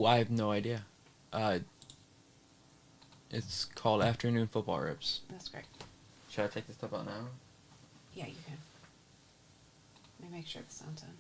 I have no idea. It's called Afternoon Football Rips. That's great. Should I take this stuff out now? Yeah, you can. Let me make sure the sound's on.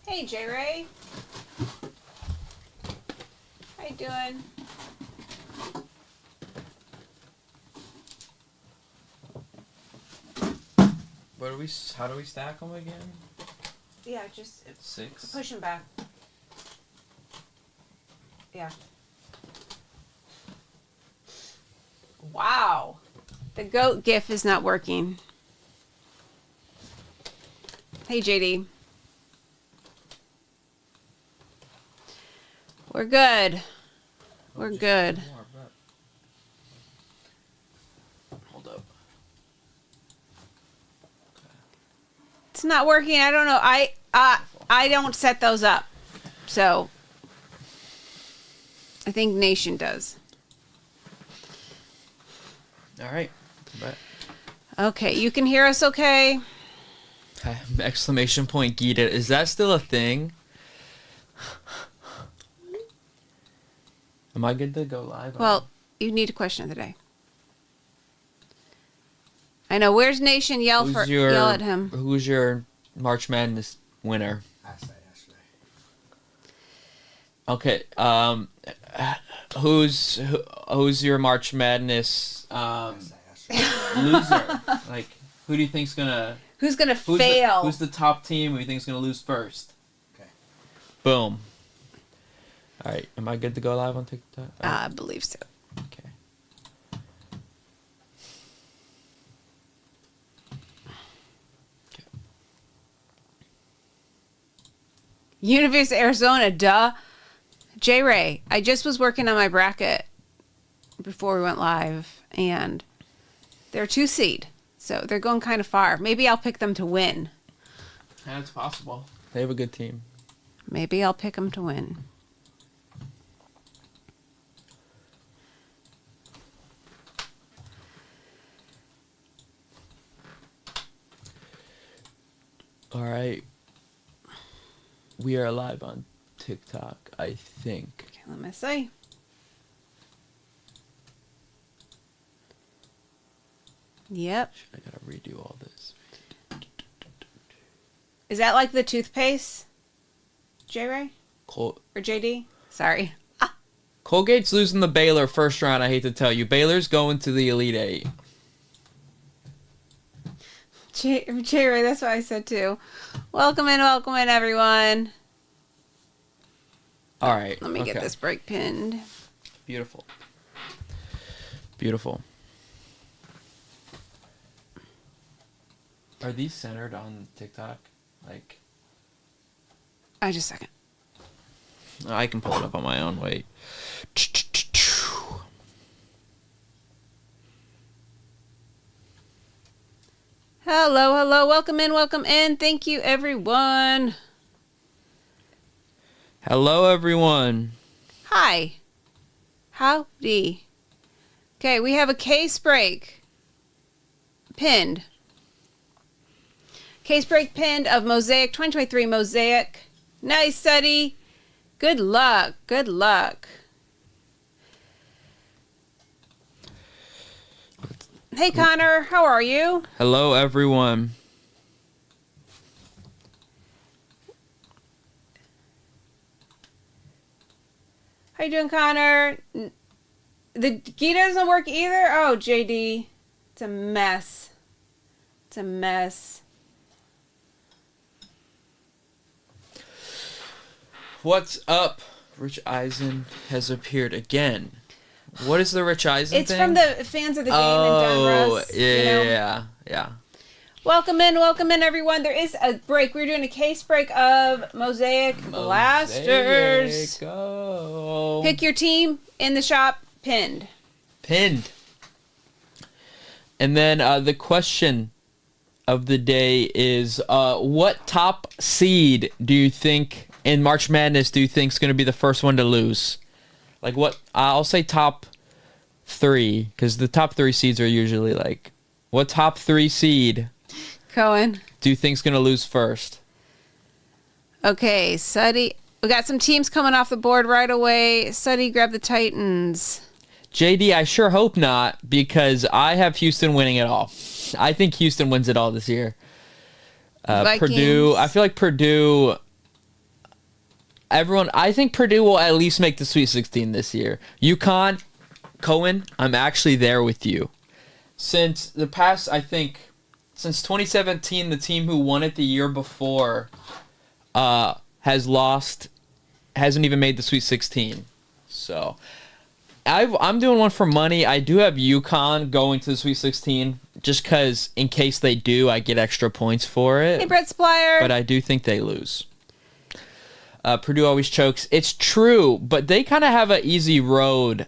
Hey, J. Ray. How you doing? How do we stack them again? Yeah, just 6. push him back. Yeah. Wow. The goat gif is not working. Hey, JD. We're good. We're good. Hold up. It's not working. I don't know. I don't set those up. So I think Nation does. All right. Bet. Okay, you can hear us okay? Exclamation point Gita. Is that still a thing? Am I good to go live? Well, you need a question of the day. I know. Where's Nation? Yell at him. Who's your March Madness winner? I said yesterday. Okay. Who's your March Madness loser? Like, who do you think's gonna? Who's gonna fail? Who's the top team? Who do you think's gonna lose first? Okay. Boom. All right. Am I good to go live on TikTok? I believe so. Okay. University of Arizona, duh. J. Ray, I just was working on my bracket before we went live, and they're 2 seed, so they're going kind of far. Maybe I'll pick them to win. That's possible. They have a good team. Maybe I'll pick them to win. All right. We are live on TikTok, I think. Okay, let me see. Yep. I gotta redo all this. Is that like the toothpaste, J. Ray? Col- Or JD? Sorry. Colgate's losing the Baylor first round, I hate to tell you. Baylor's going to the Elite Eight. J. Ray, that's what I said too. Welcome in, everyone. All right. Let me get this break pinned. Beautiful. Beautiful. Are these centered on TikTok? Like, Just a second. I can pull it up on my own. Wait. Hello. Welcome in. Thank you, everyone. Hello, everyone. Hi. Howdy. Okay, we have a case break pinned. Case break pinned of Mosaic 2023 Mosaic. Nice, Suddy. Good luck. Hey, Connor. How are you? Hello, everyone. How you doing, Connor? The Gita doesn't work either? Oh, JD. It's a mess. What's up? Rich Eisen has appeared again. What is the Rich Eisen It's thing? from the fans of the game and Don Russ. Yeah. Welcome in, everyone. There is a break. We're doing a case break of Mosaic Blasters. Go. Pick your team in the shop. Pinned. And then the question of the day is, what top seed do you think in March Madness do you think is going to be the first one to lose? Like what? I'll say top 3, because the top 3 seeds are usually like, what top 3 seed Cohen. do you think's going to lose first? Okay, Suddy. We got some teams coming off the board right away. Suddy, grab the Titans. JD, I sure hope not, because I have Houston winning it all. I think Houston wins it all this year. Purdue, I feel like Purdue, I think Purdue will at least make the Sweet 16 this year. UConn, Cohen, I'm actually there with you. Since 2017, the team who won it the year before hasn't even made the Sweet 16. So I'm doing one for money. I do have UConn going to the Sweet 16 just because in case they do, I get extra points for it. Hey, Brett Splyer. But I do think they lose. Purdue always chokes. It's true, but they kind of have an easy road.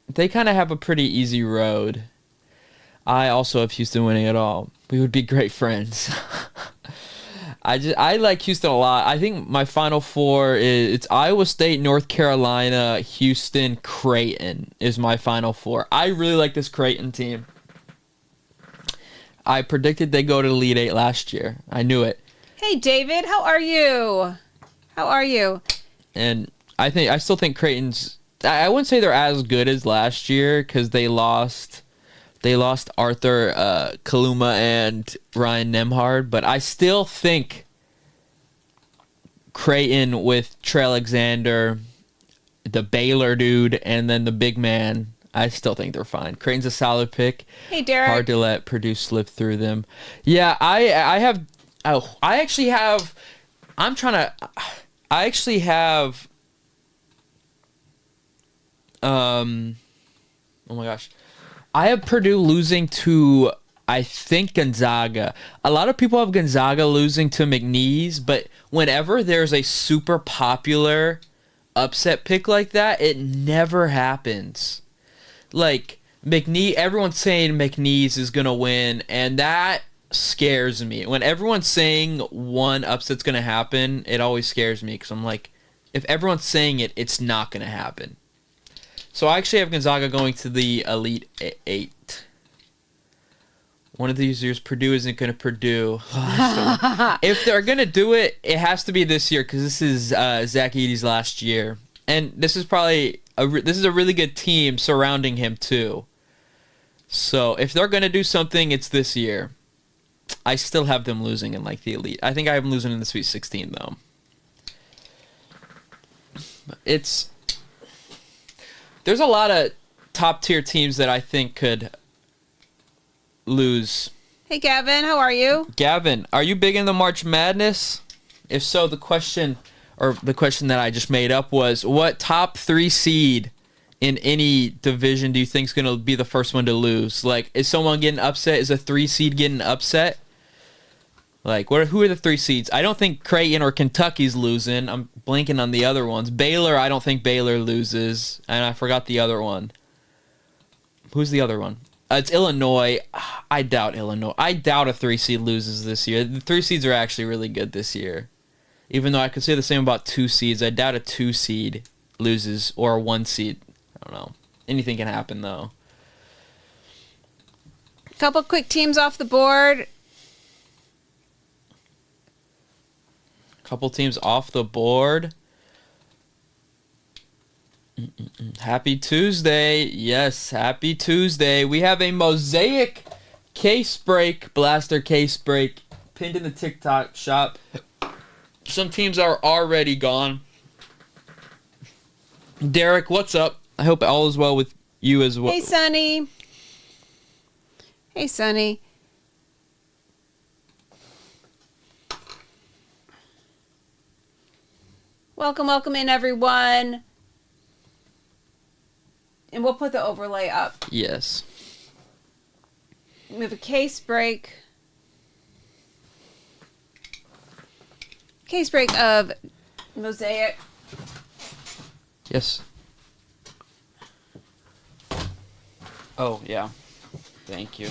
They kind of have a pretty easy road. I also have Houston winning it all. We would be great friends. I like Houston a lot. I think my Final Four it's Iowa State, North Carolina, Houston, Creighton is my Final Four. I really like this Creighton team. I predicted they go to the Elite Eight last year. I knew it. Hey, David, how are you? And I still think Creighton's. I wouldn't say they're as good as last year because they lost Arthur Kaluma and Ryan Nembhard, but I still think Creighton with Trey Alexander, the Baylor dude, and then the big man, I still think they're fine. Creighton's a solid pick. Hey, Derek. Hard to let Purdue slip through them. Yeah, I actually have oh my gosh. I have Purdue losing to, I think, Gonzaga. A lot of people have Gonzaga losing to McNeese, but whenever there's a super popular upset pick like that, it never happens. Like, everyone's saying McNeese is going to win, and that scares me. When everyone's saying one upset's going to happen, it always scares me, because I'm like, if everyone's saying it, it's not going to happen. So I actually have Gonzaga going to the Elite Eight. One of these years, Purdue isn't going to Purdue. If they're going to do it, it has to be this year because this is Zach Edey's last year. And this is probably this is a really good team surrounding him too. So if they're going to do something, it's this year. I still have them losing in like the Elite. I think I have them losing in the Sweet 16 though. There's a lot of top-tier teams that I think could lose. Hey, Gavin, how are you? Gavin, are you big in the March Madness? If so, the question that I just made up was, what top 3 seed in any division do you think is going to be the first one to lose? Like, is someone getting upset? Is a 3 seed getting upset? Like, who are the 3 seeds? I don't think Creighton or Kentucky's losing. I'm blanking on the other ones. Baylor, I don't think Baylor loses. And I forgot the other one. Who's the other one? It's Illinois. I doubt Illinois. I doubt a 3 seed loses this year. The 3 seeds are actually really good this year. Even though I could say the same about 2 seeds. I doubt a 2 seed loses or a 1 seed. I don't know. Anything can happen, though. Couple quick teams off the board. Couple teams off the board. Happy Tuesday. Yes, happy Tuesday. We have a Mosaic case break, Blaster case break, pinned in the TikTok shop. Some teams are already gone. Derek, what's up? I hope all is well with you as well. Hey, Sonny. Welcome in, everyone. And we'll put the overlay up. Yes. We have a case break. Case break of Mosaic. Yes. Oh, yeah. Thank you.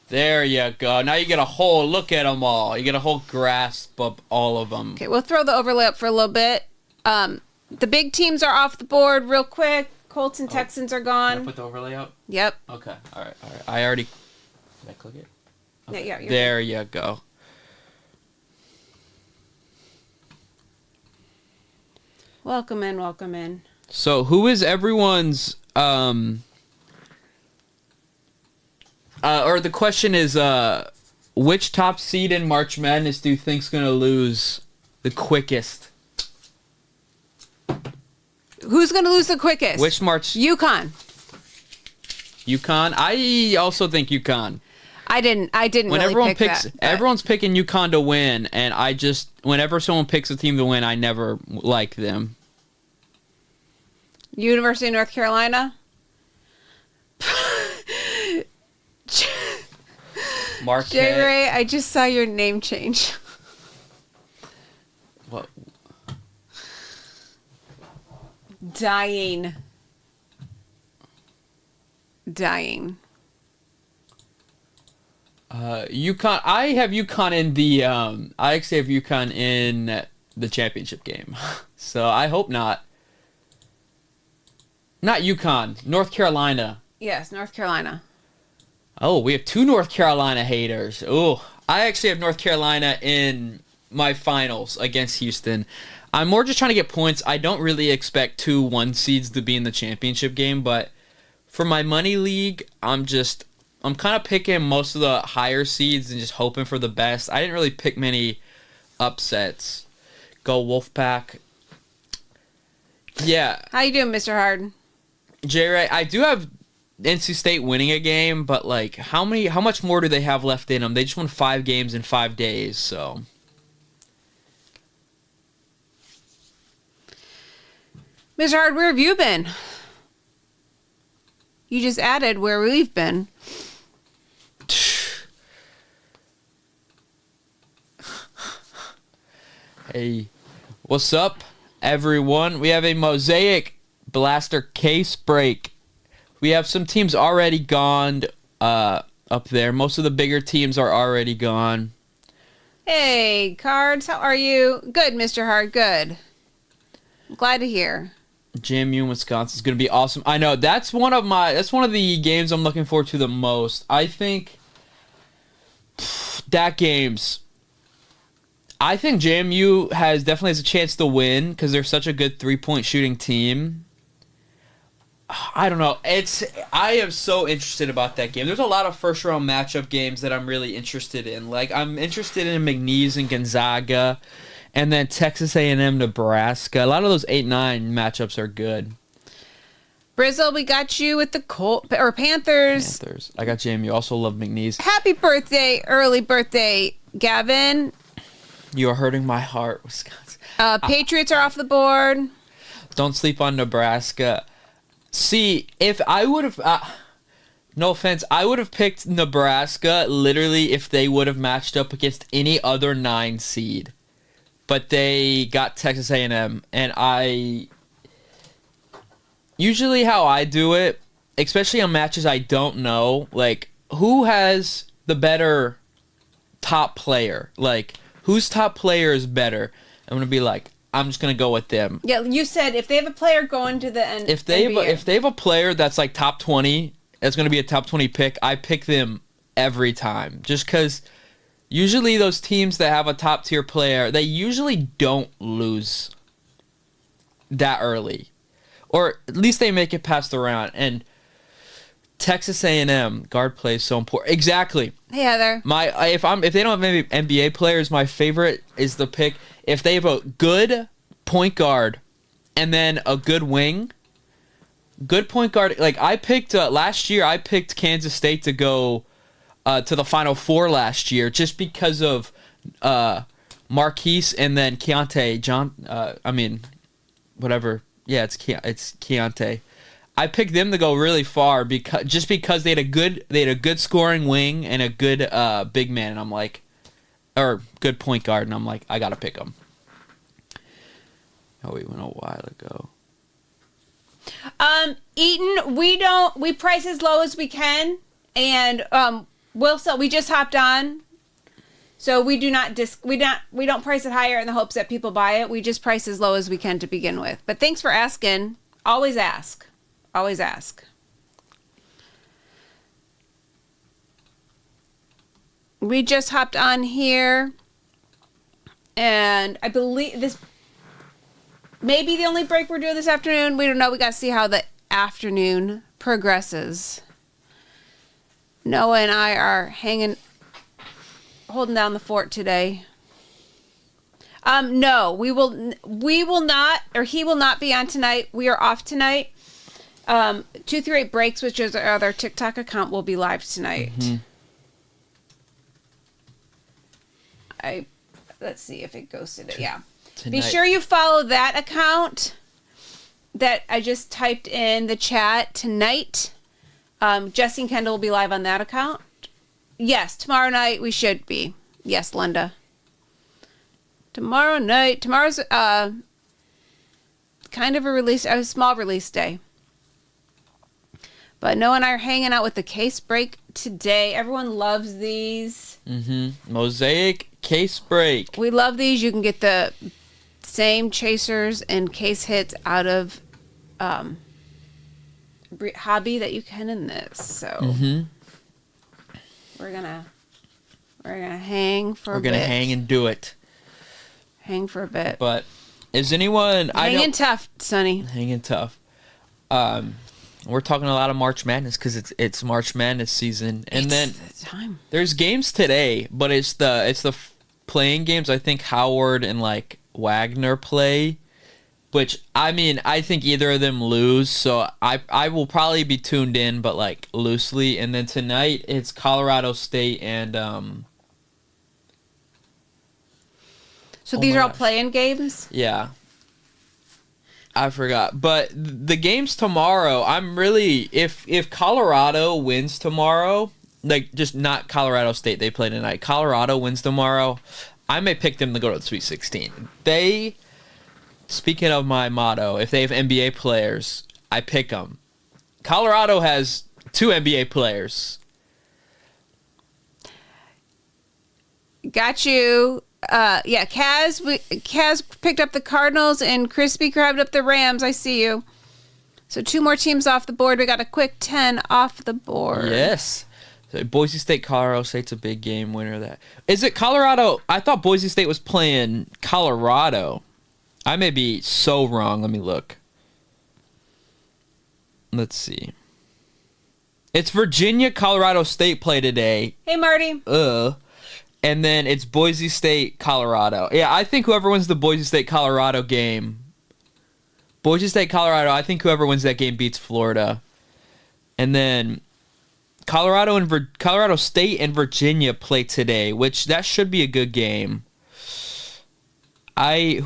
There you go. Now you get a whole look at them all. You get a whole grasp of all of them. Okay, we'll throw the overlay up for a little bit. The big teams are off the board real quick. Colts and Texans are Can gone. I put the overlay up? Yep. Okay. All right. I already... Did I click it? Okay. Yeah, you're there you go. Welcome in, welcome in. So, who is everyone's... or the question is, which top seed in March Madness do you think's going to lose the quickest? Who's going to lose the quickest? Which March... UConn. UConn? I also think UConn. I didn't When really everyone pick picks, that, but- everyone's picking UConn to win, and I just, whenever someone picks a team to win, I never like them. University of North Carolina. Marquette. J. Ray, I just saw your name change. What? Dying. UConn. I have UConn in the. I actually have UConn in the championship game, so I hope not. Not UConn. North Carolina. Yes, North Carolina. Oh, we have two North Carolina haters. Oh, I actually have North Carolina in my finals against Houston. I'm more just trying to get points. I don't really expect 2 1 seeds to be in the championship game, but for my money league, I'm kind of picking most of the higher seeds and just hoping for the best. I didn't really pick many upsets. Go Wolfpack. Yeah. How you doing, Mr. Harden? J-Ray, I do have NC State winning a game, but like how much more do they have left in them? They just won 5 games in 5 days, so. Mr. Hard, where have you been? You just added where we've been. Hey, what's up, everyone? We have a Mosaic Blaster case break. We have some teams already gone up there. Most of the bigger teams are already gone. Hey, Cards, how are you? Good, Mr. Hard, good. Glad to hear. JMU in Wisconsin is going to be awesome. I know that's one of the games I'm looking forward to the most. I think I think JMU definitely has a chance to win because they're such a good 3-point shooting team. I don't know. I am so interested about that game. There's a lot of first round matchup games that I'm really interested in. Like I'm interested in McNeese and Gonzaga, and then Texas A&M, Nebraska. A lot of those 8-9 matchups are good. Brizzle, we got you with the Panthers. I got JMU. Also love McNeese. Happy birthday, early birthday, Gavin. You are hurting my heart, Wisconsin. Patriots are off the board. Don't sleep on Nebraska. See, if I would have, no offense, I would have picked Nebraska literally if they would have matched up against any other 9 seed. But they got Texas A&M, and usually how I do it, especially on matches I don't know, like, who has the better top player? Like, whose top player is better? I'm going to be like, I'm just going to go with them. Yeah, you said if they have a player going to the end. If they have a player that's like top 20, that's going to be a top 20 pick, I pick them every time. Just because usually those teams that have a top tier player, they usually don't lose that early. Or at least they make it past the round. And Texas A&M guard play is so important. Exactly. Hey, Heather. If they don't have any NBA players, my favorite is the pick. If they have a good point guard and then a good wing, good point guard. Like I picked last year, I picked Kansas State to go to the Final Four last year just because of Marquise and then Keontae whatever. Yeah, it's Keontae. I picked them to go really far because they had a good scoring wing and a good big man, and I'm like, or good point guard, and I'm like, I gotta pick them. Oh, we went a while ago. Eaton, we price as low as we can, and we just hopped on, so we don't price it higher in the hopes that people buy it. We just price as low as we can to begin with. But thanks for asking. Always ask. Always ask. We just hopped on here, and I believe this may be the only break we're doing this afternoon. We don't know. We got to see how the afternoon progresses. Noah and I are holding down the fort today. No, we will not, or he will not be on tonight. We are off tonight. 238 Breaks, which is our other TikTok account, will be live tonight. Mm-hmm. Let's see if it goes today. Yeah. Tonight. Be sure you follow that account that I just typed in the chat tonight. Jesse and Kendall will be live on that account. Yes, tomorrow night we should be. Yes, Linda. Tomorrow's kind of a small release day. But Noah and I are hanging out with the case break today. Everyone loves these. Mm-hmm. Mosaic case break. We love these. You can get the same chasers and case hits out of hobby that you can in this. So we're gonna hang for a bit. We're gonna hang and do it. Hang for a bit. But is anyone hanging tough, Sonny? Hanging tough. We're talking a lot of March Madness because it's March Madness season, and then there's games today, but it's the playing games. I think Howard and like Wagner play, which I mean I think either of them lose, so I will probably be tuned in, but like loosely. And then tonight it's Colorado State and So these are all playing games? Yeah. I forgot. But the games tomorrow, I'm really... If Colorado wins tomorrow, like just not Colorado State, they play tonight. Colorado wins tomorrow, I may pick them to go to the Sweet 16. Speaking of my motto, if they have NBA players, I pick them. Colorado has 2 NBA players. Got you. Yeah, Kaz picked up the Cardinals and Crispy grabbed up the Rams. I see you. So 2 more teams off the board. We got a quick 10 off the board. Yes. So Boise State, Colorado State's a big game winner. That is it. Colorado. I thought Boise State was playing Colorado. I may be so wrong. Let me look. Let's see. It's Virginia, Colorado State play today. Hey, Marty. And then it's Boise State, Colorado. Yeah, I think whoever wins the Boise State, Colorado game. Boise State, Colorado, I think whoever wins that game beats Florida. And then Colorado State and Virginia play today, which that should be a good game. I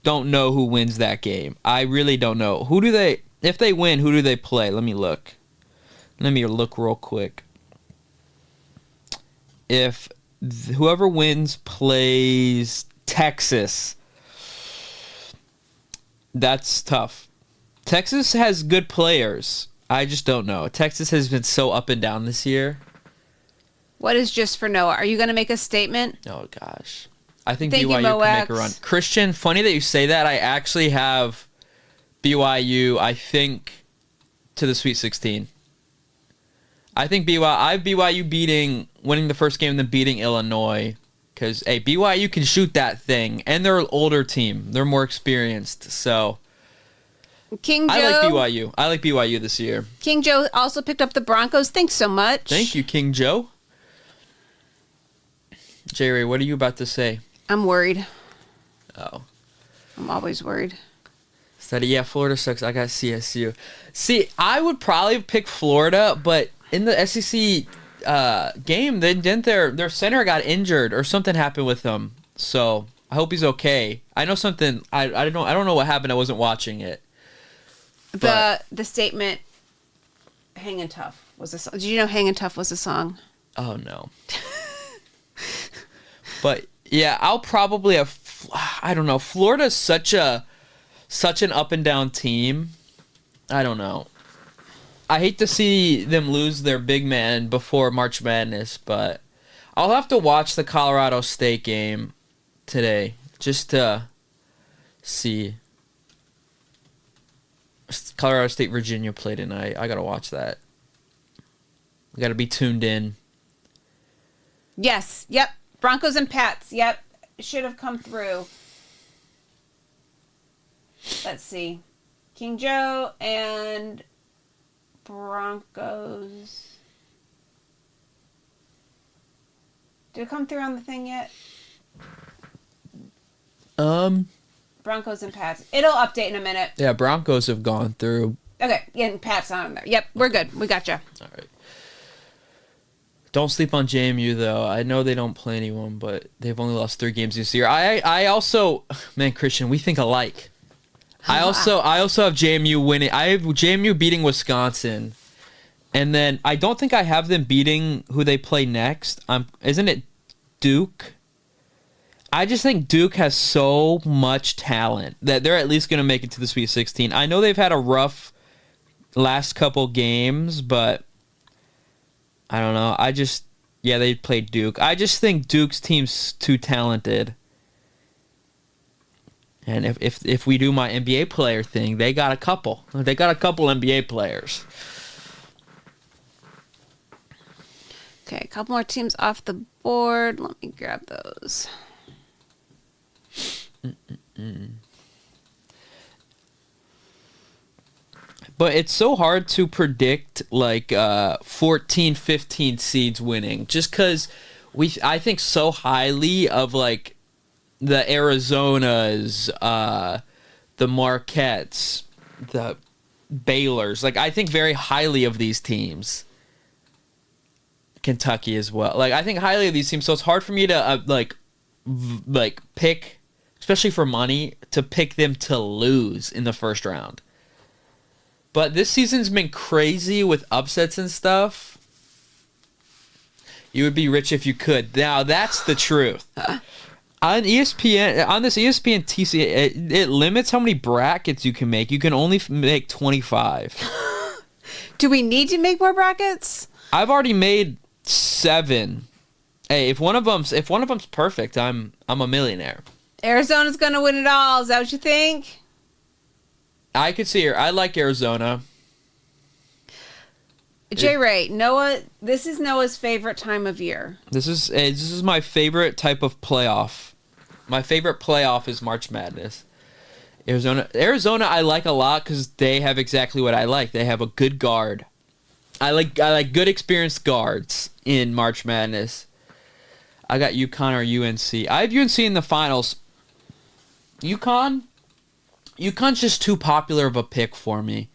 don't know who wins that game. I really don't know. If they win, who do they play? Let me look. Let me look real quick. If whoever wins plays Texas, that's tough. Texas has good players. I just don't know. Texas has been so up and down this year. What is just for Noah? Are you going to make a statement? Oh, gosh. I think Thank BYU you, can make a run. Christian, funny that you say that. I actually have BYU, I think, to the Sweet 16. I think I have BYU winning the first game and then beating Illinois. Because, hey, BYU can shoot that thing. And they're an older team. They're more experienced. So, King Joe. I like BYU this year. King Joe also picked up the Broncos. Thanks so much. Thank you, King Joe. Jerry, what are you about to say? I'm worried. Oh. I'm always worried. Yeah, Florida sucks. I got CSU. See, I would probably pick Florida, but in the SEC game, their center got injured or something happened with him. So I hope he's okay. I know something. I don't know what happened. I wasn't watching it. The statement Hangin' Tough was a song. Did you know Hangin' Tough was a song? Oh no. But yeah, I'll probably have. I don't know. Florida's such an up and down team. I don't know. I hate to see them lose their big man before March Madness, but I'll have to watch the Colorado State game today just to see. Colorado State Virginia play tonight. I gotta watch that. I gotta be tuned in. Yes. Yep. Broncos and Pats. Yep. Should have come through. Let's see. King Joe and Broncos. Did it come through on the thing yet? Broncos and Pats. It'll update in a minute. Yeah, Broncos have gone through. Okay. Yeah, and Pats on there. Yep. We're good. We gotcha. All right. Don't sleep on JMU though. I know they don't play anyone, but they've only lost 3 games this year. I also, man, Christian, we think alike. I also have JMU winning. I have JMU beating Wisconsin, and then I don't think I have them beating who they play next. Isn't it Duke? I just think Duke has so much talent that they're at least going to make it to the Sweet 16. I know they've had a rough last couple games, but I don't know. They played Duke. I just think Duke's team's too talented. And if we do my NBA player thing, they got a couple. They got a couple NBA players. Okay, a couple more teams off the board. Let me grab those. But it's so hard to predict like 14, 15 seeds winning just because I think so highly of like the Arizonas, the Marquettes, the Baylors. Like I think very highly of these teams. Kentucky as well. Like I think highly of these teams, so it's hard for me to like pick, especially for money, to pick them to lose in the first round. But this season's been crazy with upsets and stuff. You would be rich if you could. Now, that's the truth. On ESPN, on this ESPN TC, it limits how many brackets you can make. You can only make 25. Do we need to make more brackets? I've already made 7. Hey, if one of them's perfect, I'm a millionaire. Arizona's gonna win it all. Is that what you think? I could see her. I like Arizona. J. Ray, Noah. This is Noah's favorite time of year. This is my favorite type of playoff. My favorite playoff is March Madness. Arizona, I like a lot because they have exactly what I like. They have a good guard. I like good experienced guards in March Madness. I got UConn or UNC. I have UNC in the finals. UConn's just too popular of a pick for me.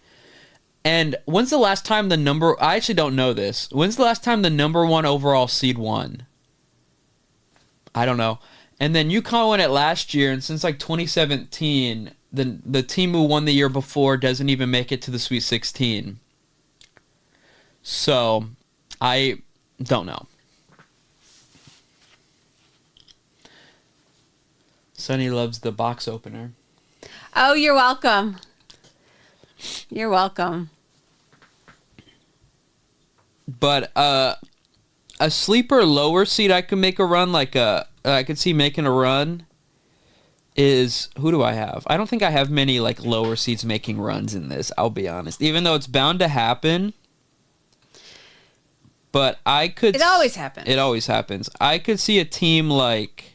And when's the last time I actually don't know this. When's the last time the number 1 overall seed won? I don't know. And then UConn won it last year, and since like 2017, the team who won the year before doesn't even make it to the Sweet 16. So, I don't know. Sonny loves the box opener. Oh, you're welcome. You're welcome. But a sleeper lower seed I could make a run, I could see making a run is, who do I have? I don't think I have many like lower seeds making runs in this, I'll be honest. Even though it's bound to happen. But I could... It always happens. It always happens. I could see a team like...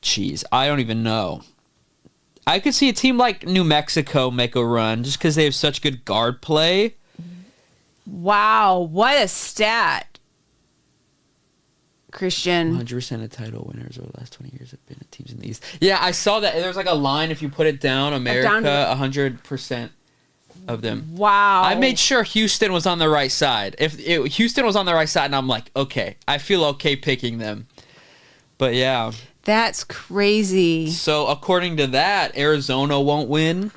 Jeez, I don't even know. I could see a team like New Mexico make a run just because they have such good guard play. Wow, what a stat. Christian. 100% of title winners over the last 20 years have been teams in the East. Yeah, I saw that. There's like a line, if you put it down, America, 100% of them. Wow. I made sure Houston was on the right side. Houston was on the right side, and I'm like, okay, I feel okay picking them. But yeah. That's crazy. So according to that, Arizona won't win.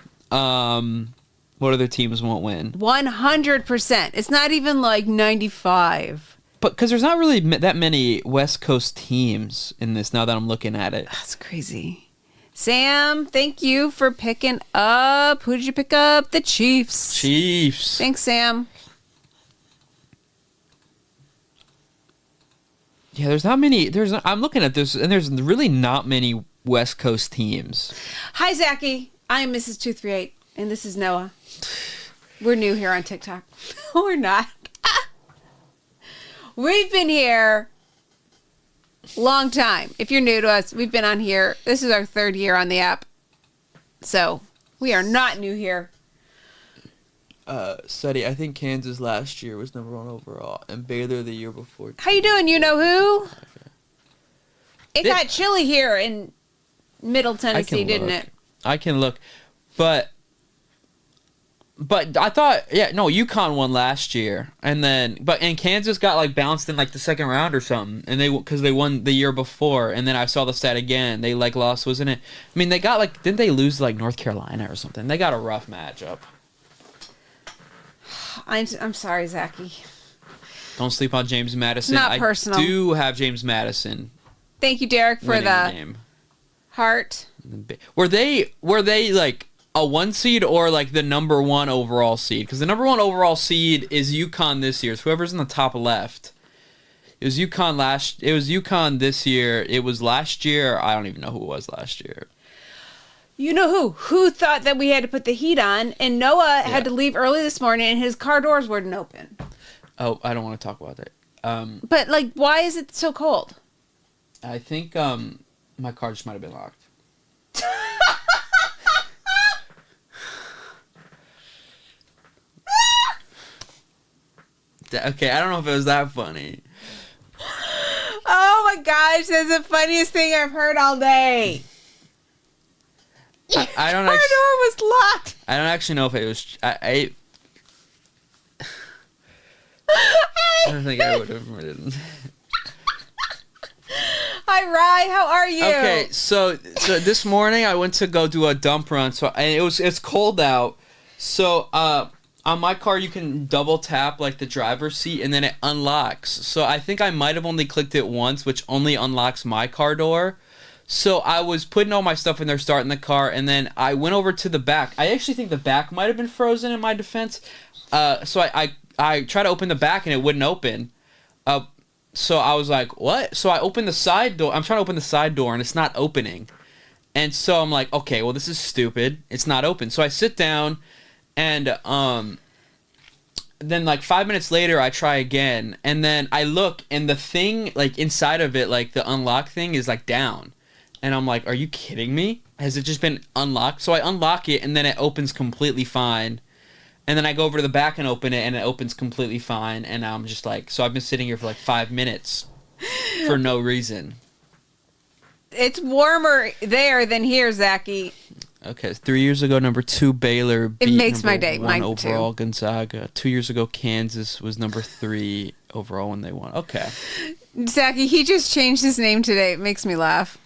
What other teams won't win? 100%. It's not even like 95. But because there's not really that many West Coast teams in this now that I'm looking at it. That's crazy. Sam, thank you for picking up. Who did you pick up? The Chiefs. Chiefs. Thanks, Sam. Yeah, there's not many. I'm looking at this, and there's really not many West Coast teams. Hi, Zachy. I am Mrs. 238, and this is Noah. We're new here on TikTok. We're not. We've been here long time. If you're new to us, we've been on here. This is our 3rd year on the app. So we are not new here. Study. I think Kansas last year was number 1 overall, and Baylor the year before. How you doing? You know who? It got chilly here in Middle Tennessee, didn't it? I can look, but I thought, UConn won last year, and Kansas got like bounced in like the 2nd round or something, and because they won the year before, and then I saw the stat again, they like lost, wasn't it? I mean, they got like, didn't they lose like North Carolina or something? They got a rough matchup. I'm sorry, Zachy. Don't sleep on James Madison. Not personal. I do have James Madison. Thank you, Derek, for the name. Heart. Were they like a 1 seed or like the number 1 overall seed? Because the number 1 overall seed is UConn this year. So whoever's in the top left. It was UConn this year. It was last year. I don't even know who it was last year. You know who? Who thought that we had to put the heat on? And Noah had to leave early this morning, and his car doors wouldn't open. Oh, I don't want to talk about that. But like, why is it so cold? I think my car just might have been locked. Okay, I don't know if it was that funny. Oh my gosh, that's the funniest thing I've heard all day. I don't. Our door was locked. I don't actually know if it was. I don't think I would have written. Hi, Rye. How are you? Okay, so this morning I went to go do a dump run. And it's cold out. So on my car you can double tap like the driver's seat and then it unlocks. So I think I might have only clicked it once, which only unlocks my car door. So I was putting all my stuff in there, starting the car, and then I went over to the back. I actually think the back might have been frozen in my defense. So I tried to open the back and it wouldn't open. So I was like, what? So I opened the side door. I'm trying to open the side door and it's not opening. And so I'm like, okay, well, this is stupid. It's not open. So I sit down and then like 5 minutes later I try again. And then I look and the thing like inside of it, like the unlock thing is like down. And I'm like, are you kidding me? Has it just been unlocked? So I unlock it and then it opens completely fine. And then I go over to the back and open it and it opens completely fine. And I'm just like, so I've been sitting here for like 5 minutes for no reason. It's warmer there than here, Zachy. Okay, 3 years ago, number 2 Baylor beat it makes number my day. 1 Mine overall too. Gonzaga. 2 years ago, Kansas was number 3 overall when they won. Okay. Zachy, he just changed his name today. It makes me laugh.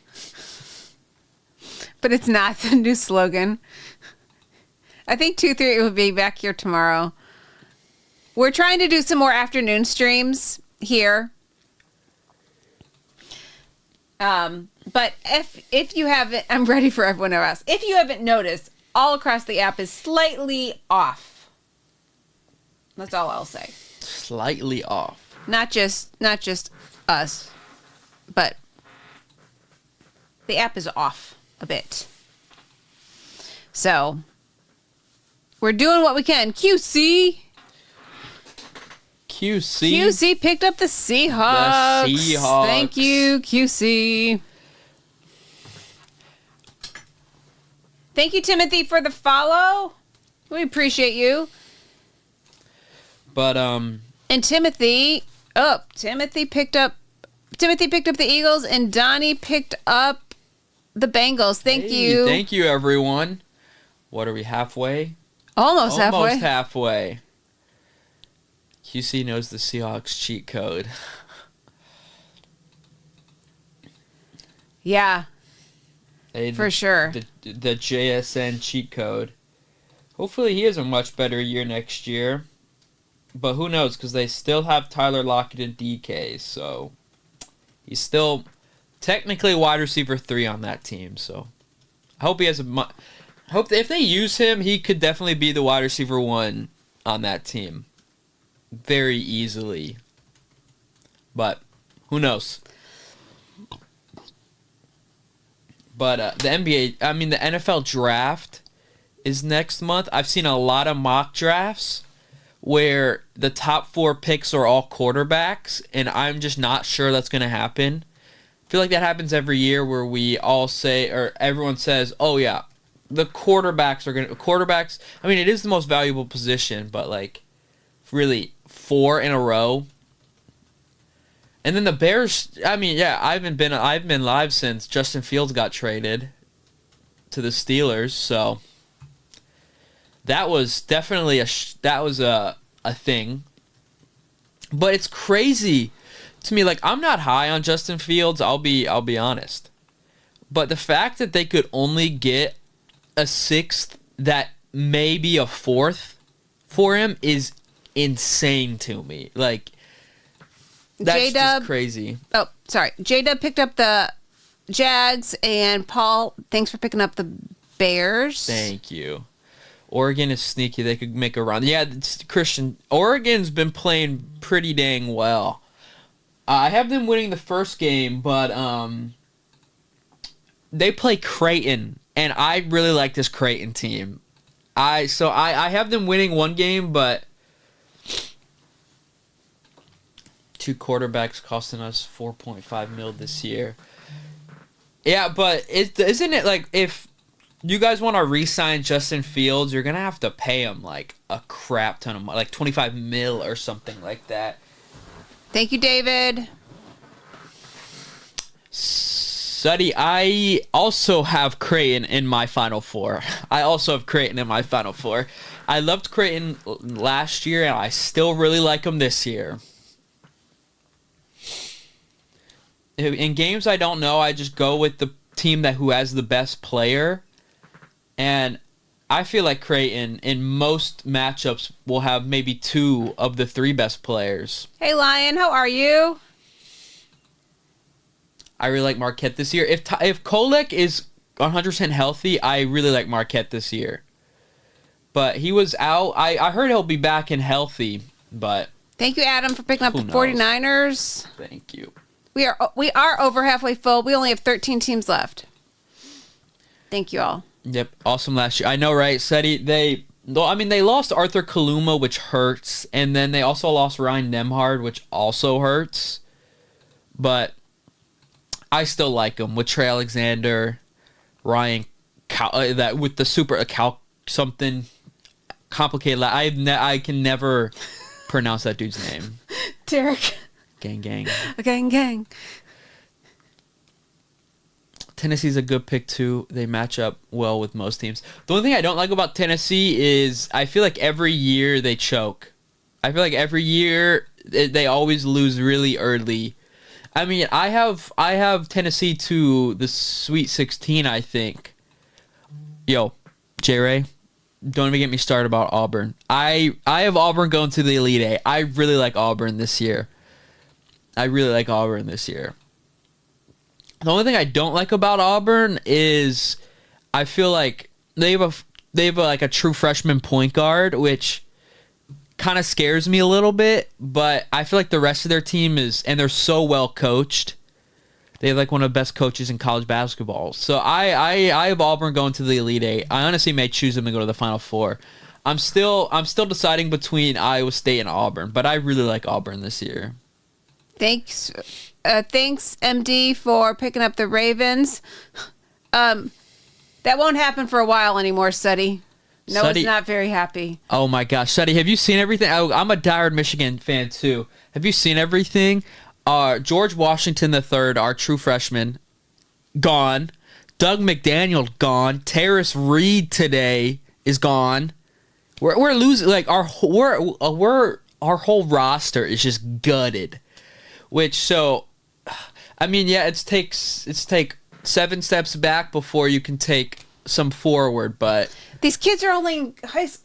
But it's not the new slogan. I think 2-3 will be back here tomorrow. We're trying to do some more afternoon streams here. But if you haven't, I'm ready for everyone else. If you haven't noticed, all across the app is slightly off. That's all I'll say. Slightly off. Not just us, but the app is off a bit. So we're doing what we can. QC picked up the Seahawks. The Seahawks. Thank you, QC. Thank you, Timothy, for the follow. We appreciate you. But And Timothy picked up the Eagles, and Donnie picked up the Bengals. Thank you. Thank you, everyone. What are we, halfway? Almost halfway. QC knows the Seahawks cheat code. Yeah. For sure. The JSN cheat code. Hopefully he has a much better year next year. But who knows, because they still have Tyler Lockett and DK, so he's still technically wide receiver 3 on that team. So I hope he has hope that if they use him, he could definitely be the wide receiver 1 on that team very easily. But who knows? But the NFL draft is next month. I've seen a lot of mock drafts where the top 4 picks are all quarterbacks, and I'm just not sure that's going to happen. I feel like that happens every year where we all say, or everyone says, oh yeah, the quarterbacks are going to, quarterbacks, I mean, it is the most valuable position, but like, really, 4 in a row. And then the Bears, I mean, yeah, I've been live since Justin Fields got traded to the Steelers, so that was definitely a thing. But it's crazy to me. Like, I'm not high on Justin Fields. I'll be honest. But the fact that they could only get a 6th, that may be a 4th for him, is insane to me. Like, that's J-Dub, just crazy. Oh, sorry. J-Dub picked up the Jags, and Paul, thanks for picking up the Bears. Thank you. Oregon is sneaky. They could make a run. Yeah, Christian. Oregon's been playing pretty dang well. I have them winning the first game, but they play Creighton, and I really like this Creighton team. I have them winning one game, but 2 quarterbacks costing us $4.5 million this year. Yeah, but isn't it like, if you guys want to re-sign Justin Fields, you're gonna have to pay him like a crap ton of money, like $25 million or something like that. Thank you, David. Suddy, I also have Creighton in my Final Four. I loved Creighton last year, and I still really like them this year. In games I don't know, I just go with the team who has the best player. And I feel like Creighton, in most matchups, will have maybe 2 of the 3 best players. Hey, Lion, how are you? I really like Marquette this year. If Kolek is 100% healthy, I really like Marquette this year. But he was out. I heard he'll be back and healthy, but thank you, Adam, for picking up the knows? 49ers. Thank you. We are over halfway full. We only have 13 teams left. Thank you all. Yep, awesome last year. I know, right, Seti? They lost Arthur Kaluma, which hurts, and then they also lost Ryan Nemhard, which also hurts. But I still like them with Trey Alexander, Ryan, that with the super something complicated. I can never pronounce that dude's name. Derek. Gang. Gang. Tennessee's a good pick, too. They match up well with most teams. The only thing I don't like about Tennessee is I feel like every year they choke. I feel like every year they always lose really early. I mean, I have Tennessee to the Sweet 16, I think. Yo, J-Ray, don't even get me started about Auburn. I have Auburn going to the Elite Eight. I really like Auburn this year. The only thing I don't like about Auburn is I feel like they have a true freshman point guard, which kind of scares me a little bit. But I feel like the rest of their team and they're so well coached. They have like one of the best coaches in college basketball. So I have Auburn going to the Elite Eight. I honestly may choose them to go to the Final Four. I'm still deciding between Iowa State and Auburn, but I really like Auburn this year. Thanks, MD, for picking up the Ravens. That won't happen for a while anymore, Suddy. No, it's not very happy. Oh my gosh, Suddy, have you seen everything? I'm a diehard Michigan fan too. Have you seen everything? George Washington III, our true freshman, gone. Doug McDaniel gone. Terrace Reed today is gone. We're losing. Like our whole roster is just gutted. I mean, yeah, it's take 7 steps back before you can take some forward, but These kids are only in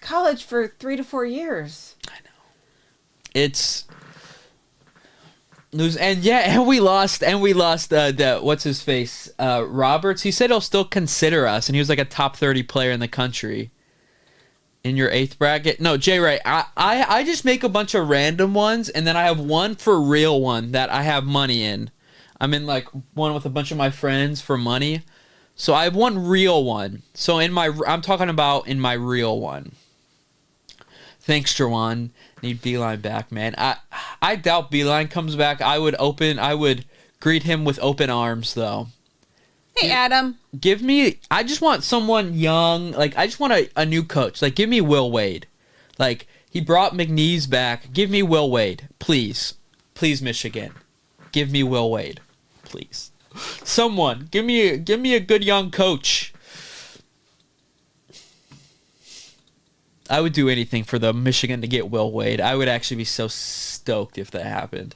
college for 3 to 4 years. It's lose and we lost the what's his face Roberts. He said he'll still consider us, and he was like a top 30 player in the country. In your 8th bracket, no, J Ray. I just make a bunch of random ones, and then I have one for real one that I have money in. I'm in like one with a bunch of my friends for money, so I have one real one. So I'm talking about in my real one. Thanks, Jawan. Need Beeline back, man. I doubt Beeline comes back. I would greet him with open arms, though. Hey, Adam. I just want someone young. Like, I just want a new coach. Like, give me Will Wade. Like, he brought McNeese back. Give me Will Wade. Please. Please, Michigan. Give me Will Wade. Please. Someone. Give me a good young coach. I would do anything for the Michigan to get Will Wade. I would actually be so stoked if that happened.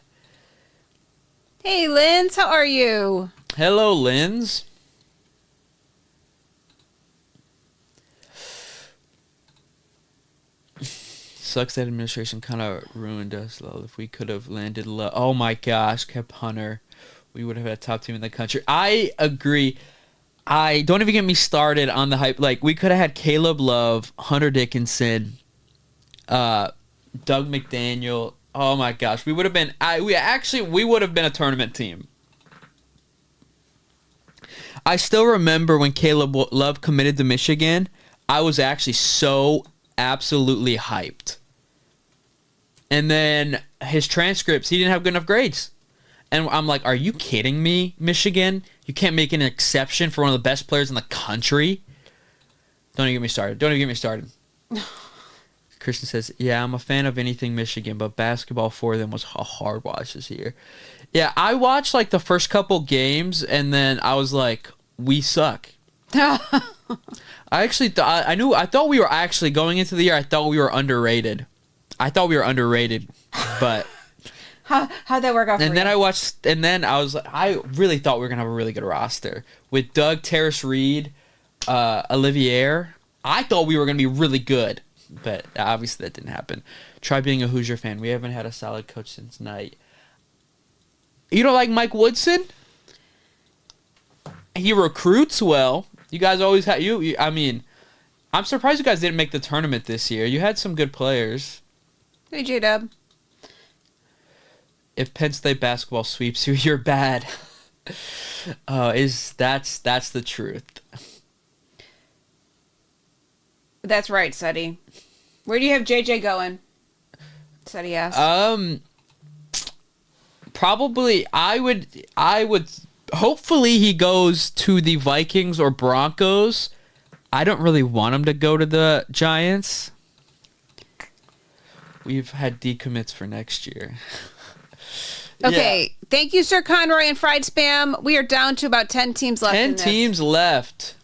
Hey, Linz, how are you? Hello, Linz. Sucks that administration kind of ruined us, though. If we could have landed low. Oh, my gosh. Kept Hunter. We would have had a top team in the country. I agree. I don't even get me started on the hype. Like, we could have had Caleb Love, Hunter Dickinson, Doug McDaniel. Oh my gosh, we would have been. We would have been a tournament team. I still remember when Caleb Love committed to Michigan. I was actually so absolutely hyped. And then his transcripts, he didn't have good enough grades. And I'm like, are you kidding me, Michigan? You can't make an exception for one of the best players in the country? Don't even get me started. Christian says, yeah, I'm a fan of anything Michigan, but basketball for them was a hard watch this year. Yeah, I watched like the first couple games, and then I was like, we suck. I thought we were actually going into the year, I thought we were underrated. But... How'd that work out for you? And then I was like, I really thought we were going to have a really good roster. With Doug, Terrace Reed, Olivier, I thought we were going to be really good. But obviously that didn't happen. Try being a Hoosier fan. We haven't had a solid coach since Knight. You don't like Mike Woodson? He recruits well. You guys always had... I mean, I'm surprised you guys didn't make the tournament this year. You had some good players. Hey, J-Dub. If Penn State basketball sweeps you, you're bad. That's the truth. That's right, Suddy. Where do you have JJ going? Suddy asked. Probably I would hopefully he goes to the Vikings or Broncos. I don't really want him to go to the Giants. We've had decommits for next year. Okay, yeah. Thank you, Sir Conroy and Fried Spam. We are down to about 10 teams left. 10 teams left.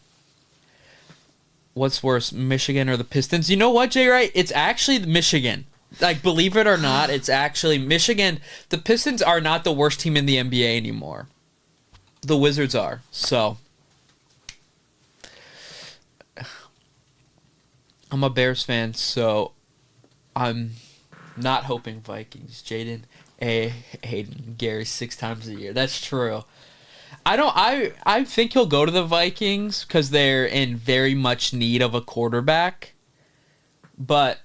What's worse, Michigan or the Pistons? You know what, Jay Wright? It's actually Michigan. Like, believe it or not, it's actually Michigan. The Pistons are not the worst team in the NBA anymore. The Wizards are. So, I'm a Bears fan, so I'm not hoping Vikings. Jaden, Hayden, Gary 6 times a year. That's true. I think he'll go to the Vikings because they're in very much need of a quarterback. But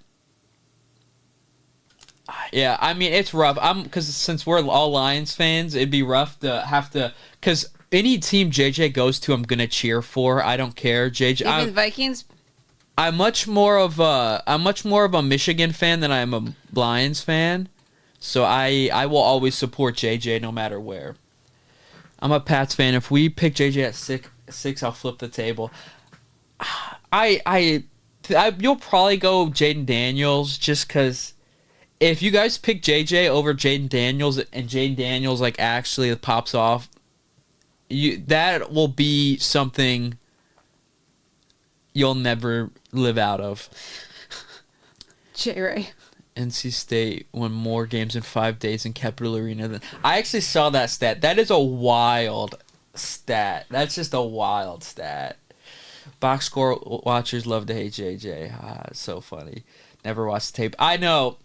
yeah, I mean it's rough. Because since we're all Lions fans, it'd be rough to have to. Because any team JJ goes to, I'm gonna cheer for. I don't care, JJ. Even the Vikings. I'm much more of a Michigan fan than I am a Lions fan. So I will always support JJ no matter where. I'm a Pats fan. If we pick JJ at six, I'll flip the table. You'll probably go Jaden Daniels just because if you guys pick JJ over Jaden Daniels and Jaden Daniels like actually pops off, that will be something you'll never live out of. J-Ray. NC State won more games in 5 days in Capital Arena than... I actually saw that stat. That is a wild stat. That's just a wild stat. Box score watchers love to hate JJ. Ah, it's so funny. Never watched the tape. I know.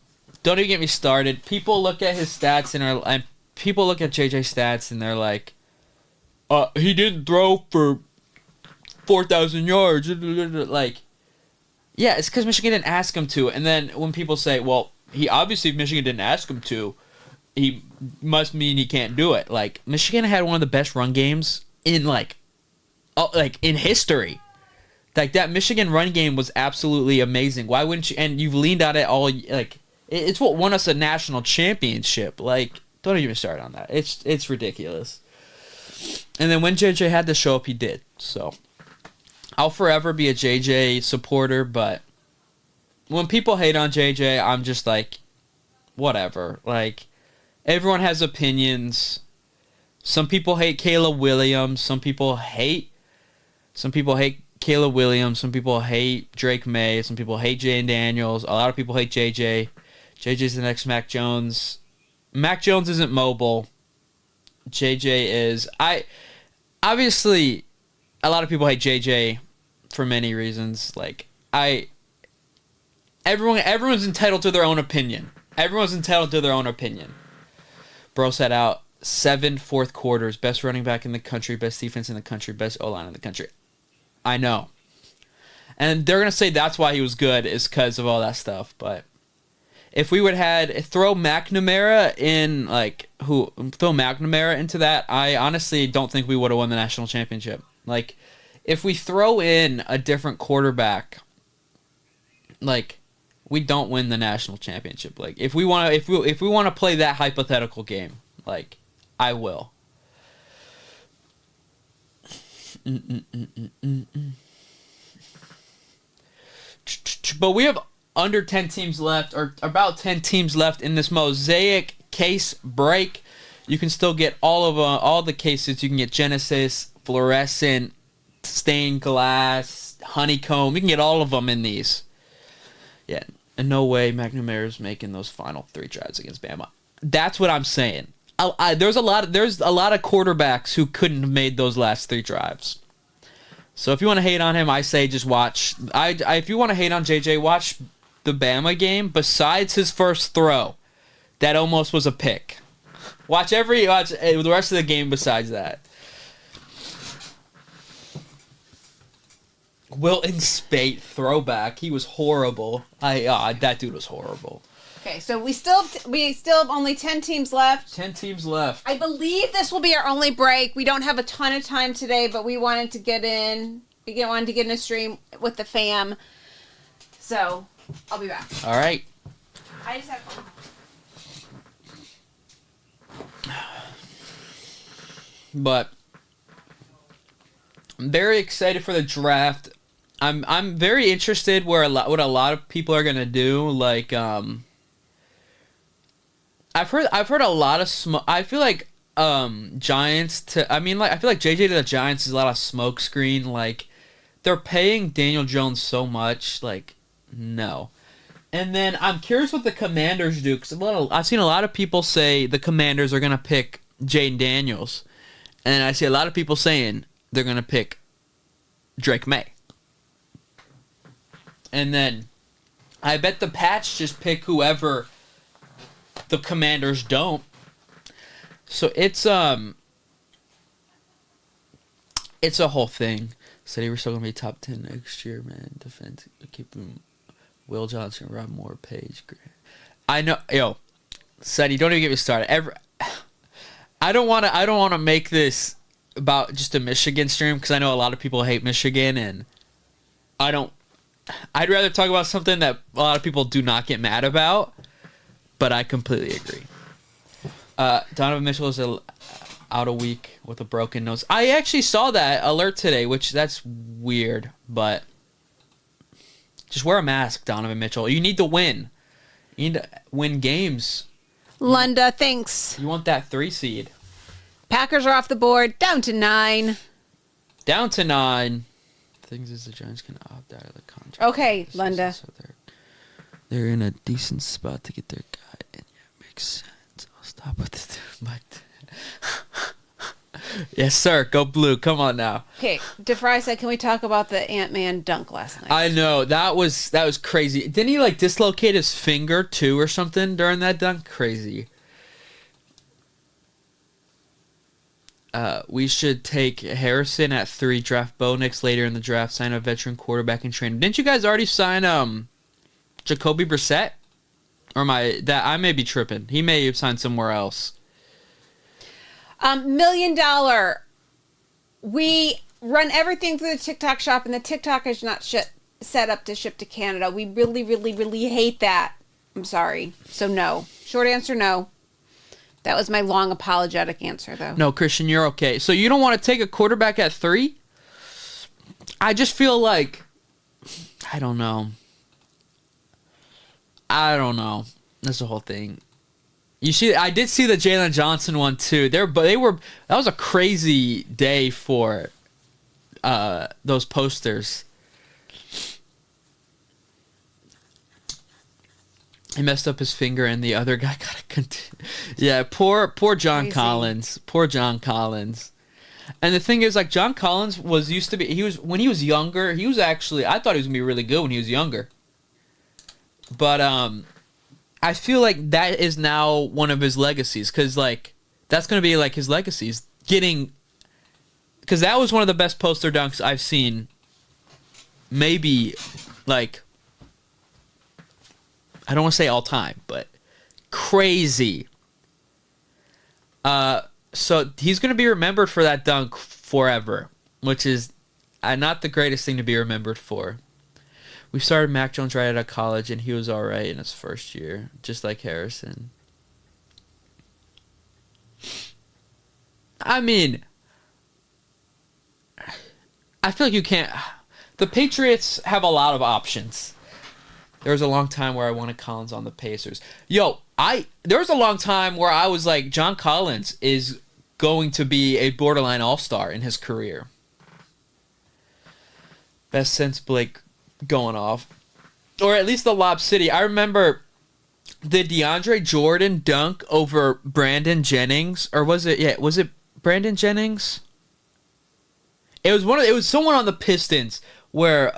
Don't even get me started. People look at his stats and people look at JJ stats and they're like, he didn't throw for 4,000 yards. Like, yeah, it's because Michigan didn't ask him to. And then when people say, well, he obviously, if Michigan didn't ask him to, he must mean he can't do it. Like, Michigan had one of the best run games in in history. Like, that Michigan run game was absolutely amazing. Why wouldn't you? And you've leaned on it all. Like, it's what won us a national championship. Like, don't even start on that. It's ridiculous. And then when JJ had to show up, he did. So, I'll forever be a JJ supporter, but when people hate on JJ, I'm just like, whatever. Like, everyone has opinions. Some people hate Caleb Williams. Some people hate Caleb Williams. Some people hate Drake May. Some people hate Jane Daniels. A lot of people hate JJ. JJ's the next Mac Jones. Mac Jones isn't mobile. JJ is. Obviously, a lot of people hate JJ for many reasons. Like, everyone's entitled to their own opinion. Everyone's entitled to their own opinion. Bro sat out 7 fourth quarters. Best running back in the country. Best defense in the country. Best O-line in the country. I know. And they're going to say that's why he was good is because of all that stuff. But if we would throw McNamara into that, I honestly don't think we would have won the national championship. Like, if we throw in a different quarterback, like, we don't win the national championship. Like, if we want to play that hypothetical game, like, I will. But we have under 10 teams left, or about 10 teams left in this mosaic case break. You can still get all the cases. You can get Genesis, Fluorescent, Stained Glass, Honeycomb. You can get all of them in these. Yeah, in no way McNamara's making those final 3 drives against Bama. That's what I'm saying. There's a lot of quarterbacks who couldn't have made those last 3 drives. So if you want to hate on him, I say just watch. If you want to hate on JJ, watch the Bama game. Besides his first throw, that almost was a pick. Watch the rest of the game. Besides that, Wilton Spate throwback. He was horrible. That dude was horrible. Okay, so we still have only 10 teams left. 10 teams left. I believe this will be our only break. We don't have a ton of time today, but we wanted to get in. We wanted to get in a stream with the fam. So, I'll be back. All right. I just have fun. But I'm very excited for the draft. I'm very interested what a lot of people are gonna do. Like, I've heard a lot of smoke. I feel like Giants I feel like JJ to the Giants is a lot of smoke screen. Like, they're paying Daniel Jones so much. Like, no. And then I'm curious what the Commanders do, because I've seen a lot of people say the Commanders are gonna pick Jane Daniels, and I see a lot of people saying they're gonna pick Drake May. And then I bet the Pats just pick whoever the Commanders don't. So it's a whole thing. Said he was still gonna be top 10 next year, man. Defense, keeping Will Johnson, Rob Moore, Page, Grant. I know, yo, Seti, don't even get me started. I don't want to make this about just a Michigan stream, because I know a lot of people hate Michigan, and I'd rather talk about something that a lot of people do not get mad about. But I completely agree. Donovan Mitchell is out a week with a broken nose. I actually saw that alert today, that's weird. But just wear a mask, Donovan Mitchell. You need to win. You need to win games. Lunda, thanks. You want that 3 seed. Packers are off the board. Down to 9. Down to 9. Things is the Giants can opt out of the contract. Okay, Lunda. So they're in a decent spot to get their guy, and yeah, it makes sense. I'll stop with this. Yes, sir. Go blue. Come on now. Okay, DeFry said, can we talk about the Ant-Man dunk last night? I know that was crazy. Didn't he like dislocate his finger too or something during that dunk? Crazy. We should take Harrison at 3, draft Bo Nix later in the draft, sign a veteran quarterback in training. Didn't you guys already sign Jacoby Brissett? Or I may be tripping. He may have signed somewhere else. $1 million. We run everything through the TikTok shop, and the TikTok is not set up to ship to Canada. We really, really, really hate that. I'm sorry. So no. Short answer, no. That was my long apologetic answer, though. No, Christian, you're okay. So you don't want to take a quarterback at 3? I just feel like, I don't know. That's the whole thing. You see, I did see the Jalen Johnson one too. That was a crazy day for those posters. He messed up his finger, and the other guy got a yeah. Poor John Crazy. Collins. Poor John Collins. And the thing is, like, John Collins used to be. When he was younger. He was actually. I thought he was gonna be really good when he was younger. But I feel like that is now one of his legacies, because like that's gonna be like his legacies getting. Because that was one of the best poster dunks I've seen. Maybe, like. I don't want to say all time, but crazy. So he's going to be remembered for that dunk forever, which is not the greatest thing to be remembered for. We started Mac Jones right out of college, and he was all right in his first year, just like Harrison. I mean, I feel like you can't... The Patriots have a lot of options. There was a long time where I wanted Collins on the Pacers. There was a long time where I was like, John Collins is going to be a borderline all-star in his career. Best since Blake going off. Or at least the Lob City. I remember the DeAndre Jordan dunk over Brandon Jennings. Or was it Brandon Jennings? It was someone on the Pistons where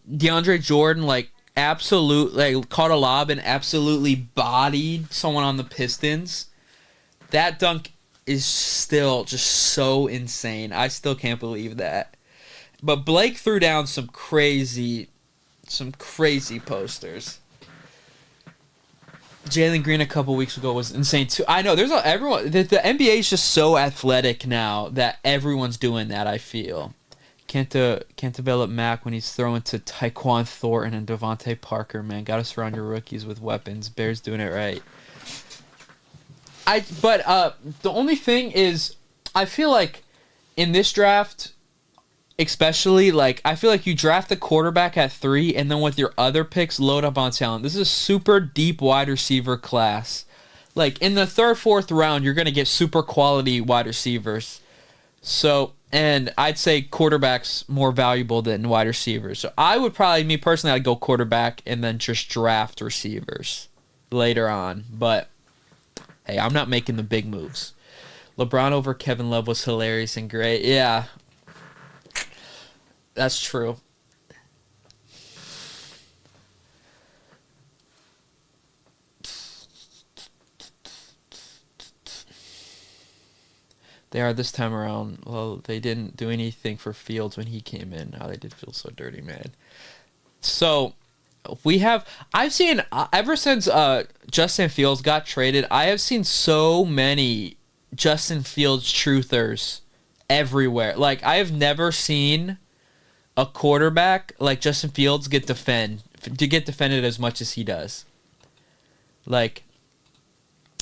DeAndre Jordan caught a lob and absolutely bodied someone on the Pistons. That dunk is still just so insane. I still can't believe that. But Blake threw down some crazy posters. Jalen Green a couple weeks ago was insane too. I know the NBA is just so athletic now that everyone's doing that. I feel. Can't develop Mac when he's throwing to Tyquan Thornton and Devontae Parker, man. Got to surround your rookies with weapons. Bears doing it right. The only thing is, I feel like in this draft, especially, like, I feel like you draft the quarterback at 3, and then with your other picks, load up on talent. This is a super deep wide receiver class. Like, in the 3rd, 4th round, you're going to get super quality wide receivers. So... And I'd say quarterback's more valuable than wide receivers. So I would probably, me personally, I'd go quarterback and then just draft receivers later on. But, hey, I'm not making the big moves. LeBron over Kevin Love was hilarious and great. Yeah. That's true. They are this time around. Well, they didn't do anything for Fields when he came in. Oh, they did feel so dirty, man. So, I've seen, ever since Justin Fields got traded, I have seen so many Justin Fields truthers everywhere. Like, I have never seen a quarterback like Justin Fields get defended as much as he does. Like,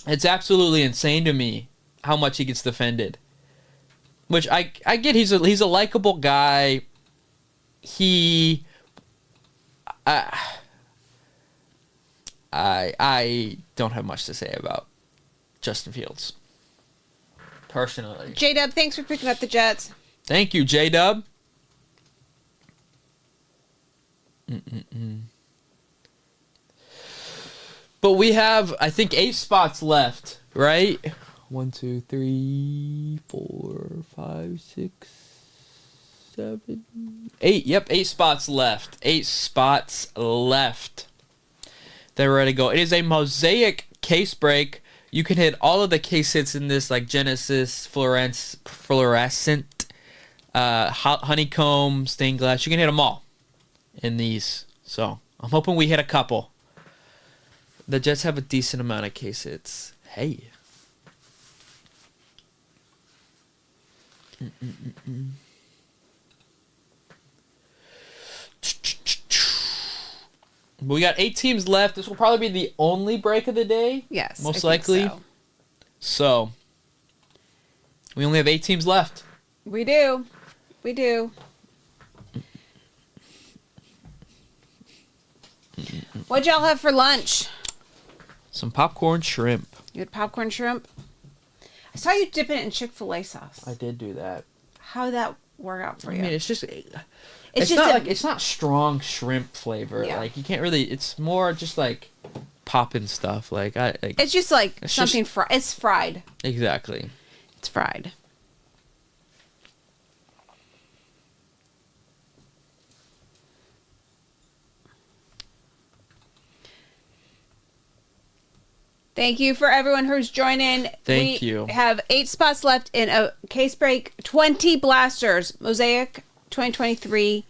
it's absolutely insane to me how much he gets defended. Which I get, he's a likable guy. I don't have much to say about Justin Fields. Personally. J-Dub, thanks for picking up the Jets. Thank you, J-Dub. But we have, I think, 8 spots left, right? 1, 2, 3, 4, 5, 6, 7, 8. Yep, 8 spots left. 8 spots left. They're ready to go. It is a mosaic case break. You can hit all of the case hits in this, like Genesis, fluorescent, honeycomb, stained glass. You can hit them all in these. So I'm hoping we hit a couple. The Jets have a decent amount of case hits. Hey. We got 8 teams left. This will probably be the only break of the day. Yes. Most I think likely. So, we only have 8 teams left. We do. We do. What'd y'all have for lunch? Some popcorn shrimp. You had popcorn shrimp? I saw you dip it in Chick-fil-A sauce. I did do that. How did that work out for you? I mean, it's just... It's just not a- like it's not strong shrimp flavor. Yeah. Like you can't really. It's more just like popping stuff. Like It's just like It's something fried. It's fried. exactly. It's fried. Thank you for everyone who's joining. Thank you. We have 8 spots left in a case break. 20 blasters. Mosaic 2023.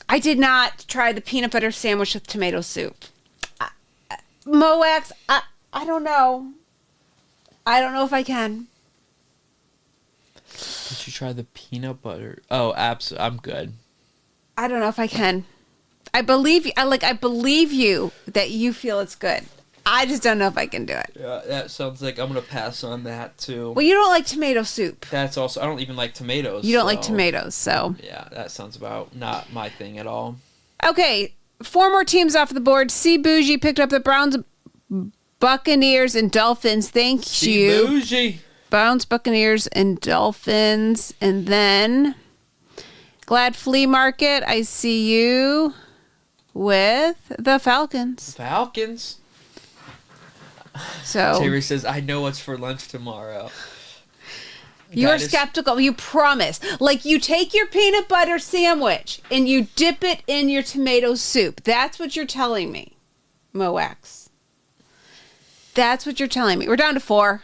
I did not try the peanut butter sandwich with tomato soup. Moax, I don't know. I don't know if I can. Did you try the peanut butter? Oh, absolutely. I'm good. I don't know if I can. I believe you. I believe you that you feel it's good. I just don't know if I can do it. Yeah, that sounds like I'm gonna pass on that too. Well, you don't like tomato soup. That's also. I don't even like tomatoes. You don't like so- tomatoes, so. Yeah, that sounds about not my thing at all. Okay, 4 more teams off the board. C Bougie picked up the Browns, Buccaneers, and Dolphins. Thank you. Bougie. Browns, Buccaneers, and Dolphins. And then Glad Flea Market, I see you with the Falcons. Falcons. So Terry says, "I know what's for lunch tomorrow." you're That is- skeptical. You promise. Like you take your peanut butter sandwich and you dip it in your tomato soup. That's what you're telling me, Moax. That's what you're telling me. We're down to 4.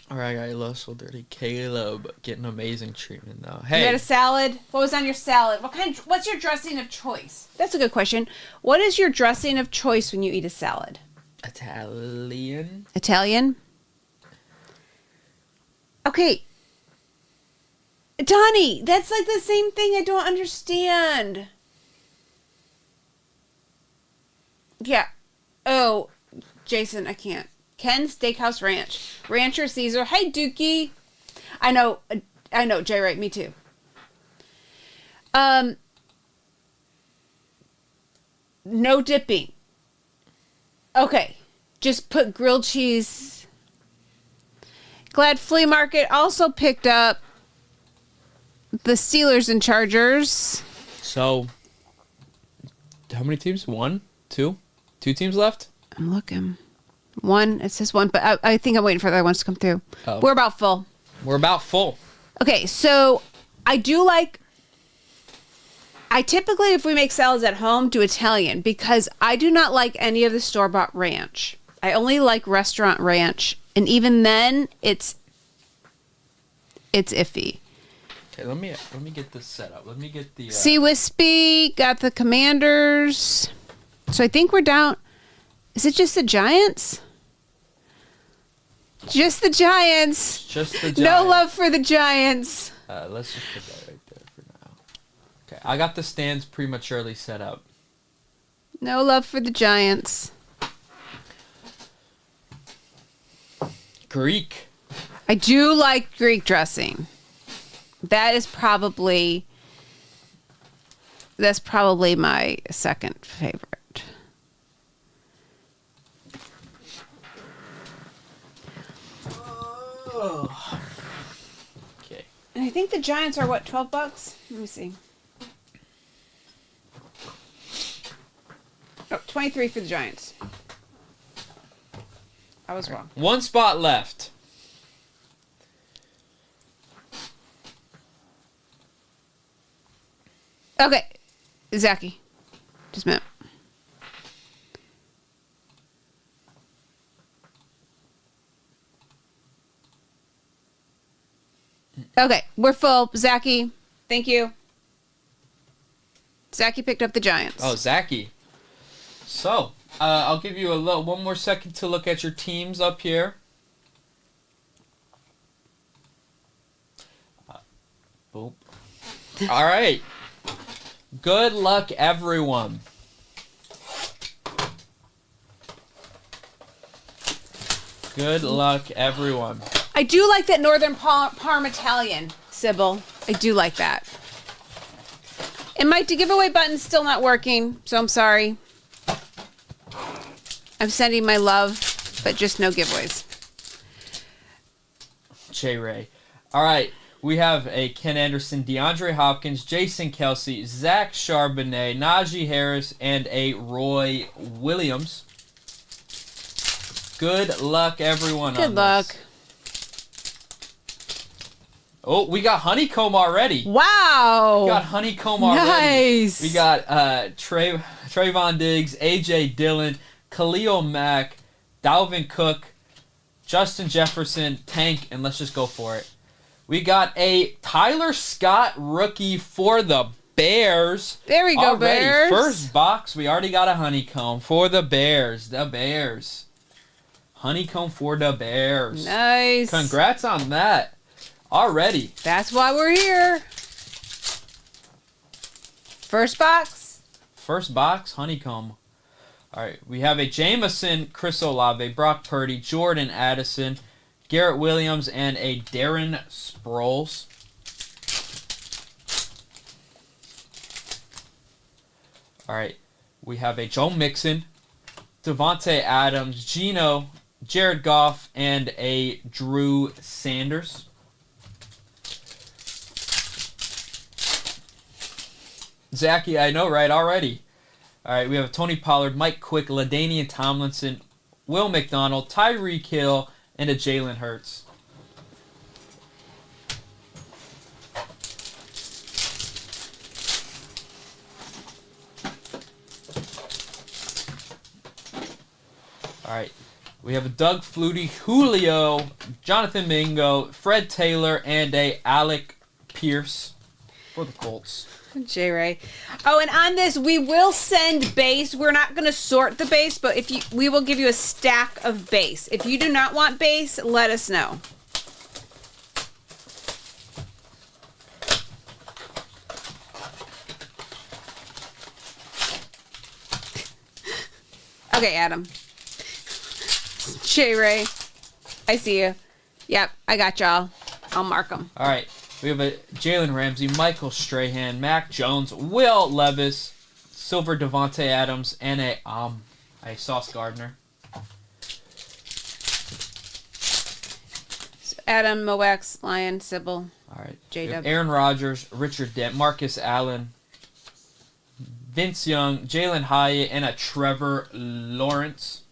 All right, guys, Los So Dirty Caleb getting amazing treatment though. You Hey, had a salad. What was on your salad? What's your dressing of choice? That's a good question. What is your dressing of choice when you eat a salad? Italian. Italian? Okay. Donnie, that's like the same thing. I don't understand. Yeah. Oh, Jason, I can't. Ken Steakhouse Ranch. Rancher Caesar. Hey, Dookie. I know, Jay, right? Me too. No dipping. Okay. Just put grilled cheese. Glad Flea Market also picked up the Steelers and Chargers. So, how many teams? 1, 2, 2 teams left. I'm looking. 1, it says 1, but I think I'm waiting for the other ones to come through. Oh. We're about full. We're about full. Okay, so I typically, if we make salads at home, do Italian because I do not like any of the store-bought ranch. I only like restaurant ranch, and even then, it's iffy. Okay, let me get this set up. Let me get the. Sea Wispy got the Commanders. So I think we're down. Is it just the Giants? Just the Giants. Just the No Giants. love for the Giants. Let's just put that right there for now. Okay, I got the stands prematurely set up. No love for the Giants. Greek. I do like Greek dressing. That's probably my second favorite. Okay. And I think the Giants are what, $12? Let me see. Oh, 23 for the Giants. I was wrong. One spot left. Okay. Zachy. Just a minute. Okay, we're full. Zachy, thank you. Zachy picked up the Giants. Oh, Zachy. So, I'll give you one more second to look at your teams up here. Boop. All right. Good luck, everyone. Good luck, everyone. I do like that Northern Parm Italian, Sybil. I do like that. And Mike, the giveaway button's still not working, so I'm sorry. I'm sending my love, but just no giveaways. J-Ray. All right. We have a Ken Anderson, DeAndre Hopkins, Jason Kelsey, Zach Charbonnet, Najee Harris, and a Roy Williams. Good luck, everyone. Good luck. Oh, we got Honeycomb already. Wow. We got Honeycomb already. Nice. We got Trayvon Diggs, A.J. Dillon, Khalil Mack, Dalvin Cook, Justin Jefferson, Tank, and let's just go for it. We got a Tyler Scott rookie for the Bears. There we go, already. Bears. First box, we already got a Honeycomb for the Bears. The Bears. Honeycomb for the Bears. Nice. Congrats on that. Already. That's why we're here. First box. First box, Honeycomb. All right, we have a Jameson, Chris Olave, Brock Purdy, Jordan Addison, Garrett Williams, and a Darren Sproles. All right, we have a Joe Mixon, Devontae Adams, Geno, Jared Goff, and a Drew Sanders. Zachy, I know, right? Already. All right, we have Tony Pollard, Mike Quick, LaDainian Tomlinson, Will McDonald, Tyreek Hill, and a Jalen Hurts. All right, we have a Doug Flutie, Julio, Jonathan Mingo, Fred Taylor, and a Alec Pierce for the Colts. J-Ray. Oh, and on this, we will send base. We're not going to sort the base, but we will give you a stack of base. If you do not want base, let us know. Okay, Adam. J-Ray. I see you. Yep, I got y'all. I'll mark them. All right. We have a Jalen Ramsey, Michael Strahan, Mac Jones, Will Levis, Silver Devontae Adams, and a Sauce Gardner. So Adam, Moex, Lion, Sybil. All right. JW. Aaron Rodgers, Richard Dent, Marcus Allen, Vince Young, Jalen Hyatt, and a Trevor Lawrence.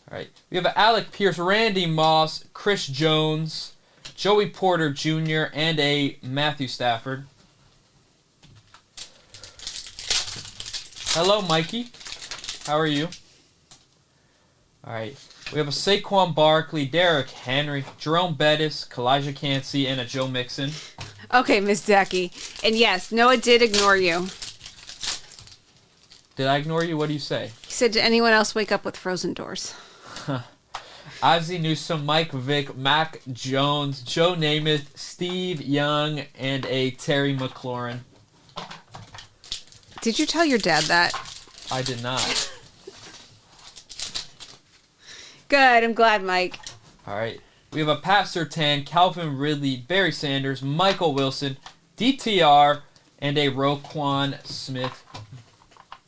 All right. We have Alec Pierce, Randy Moss, Chris Jones, Joey Porter Jr., and a Matthew Stafford. Hello, Mikey. How are you? All right. We have a Saquon Barkley, Derrick Henry, Jerome Bettis, Kalijah Cansey, and a Joe Mixon. Okay, Miss Zachy. And yes, Noah did ignore you. Did I ignore you? What do you say? He said, did anyone else wake up with frozen doors? Ozzie Newsome, Mike Vick, Mac Jones, Joe Namath, Steve Young, and a Terry McLaurin. Did you tell your dad that? I did not. Good, I'm glad, Mike. All right. We have a Pat Surtain, Calvin Ridley, Barry Sanders, Michael Wilson, DTR, and a Roquan Smith.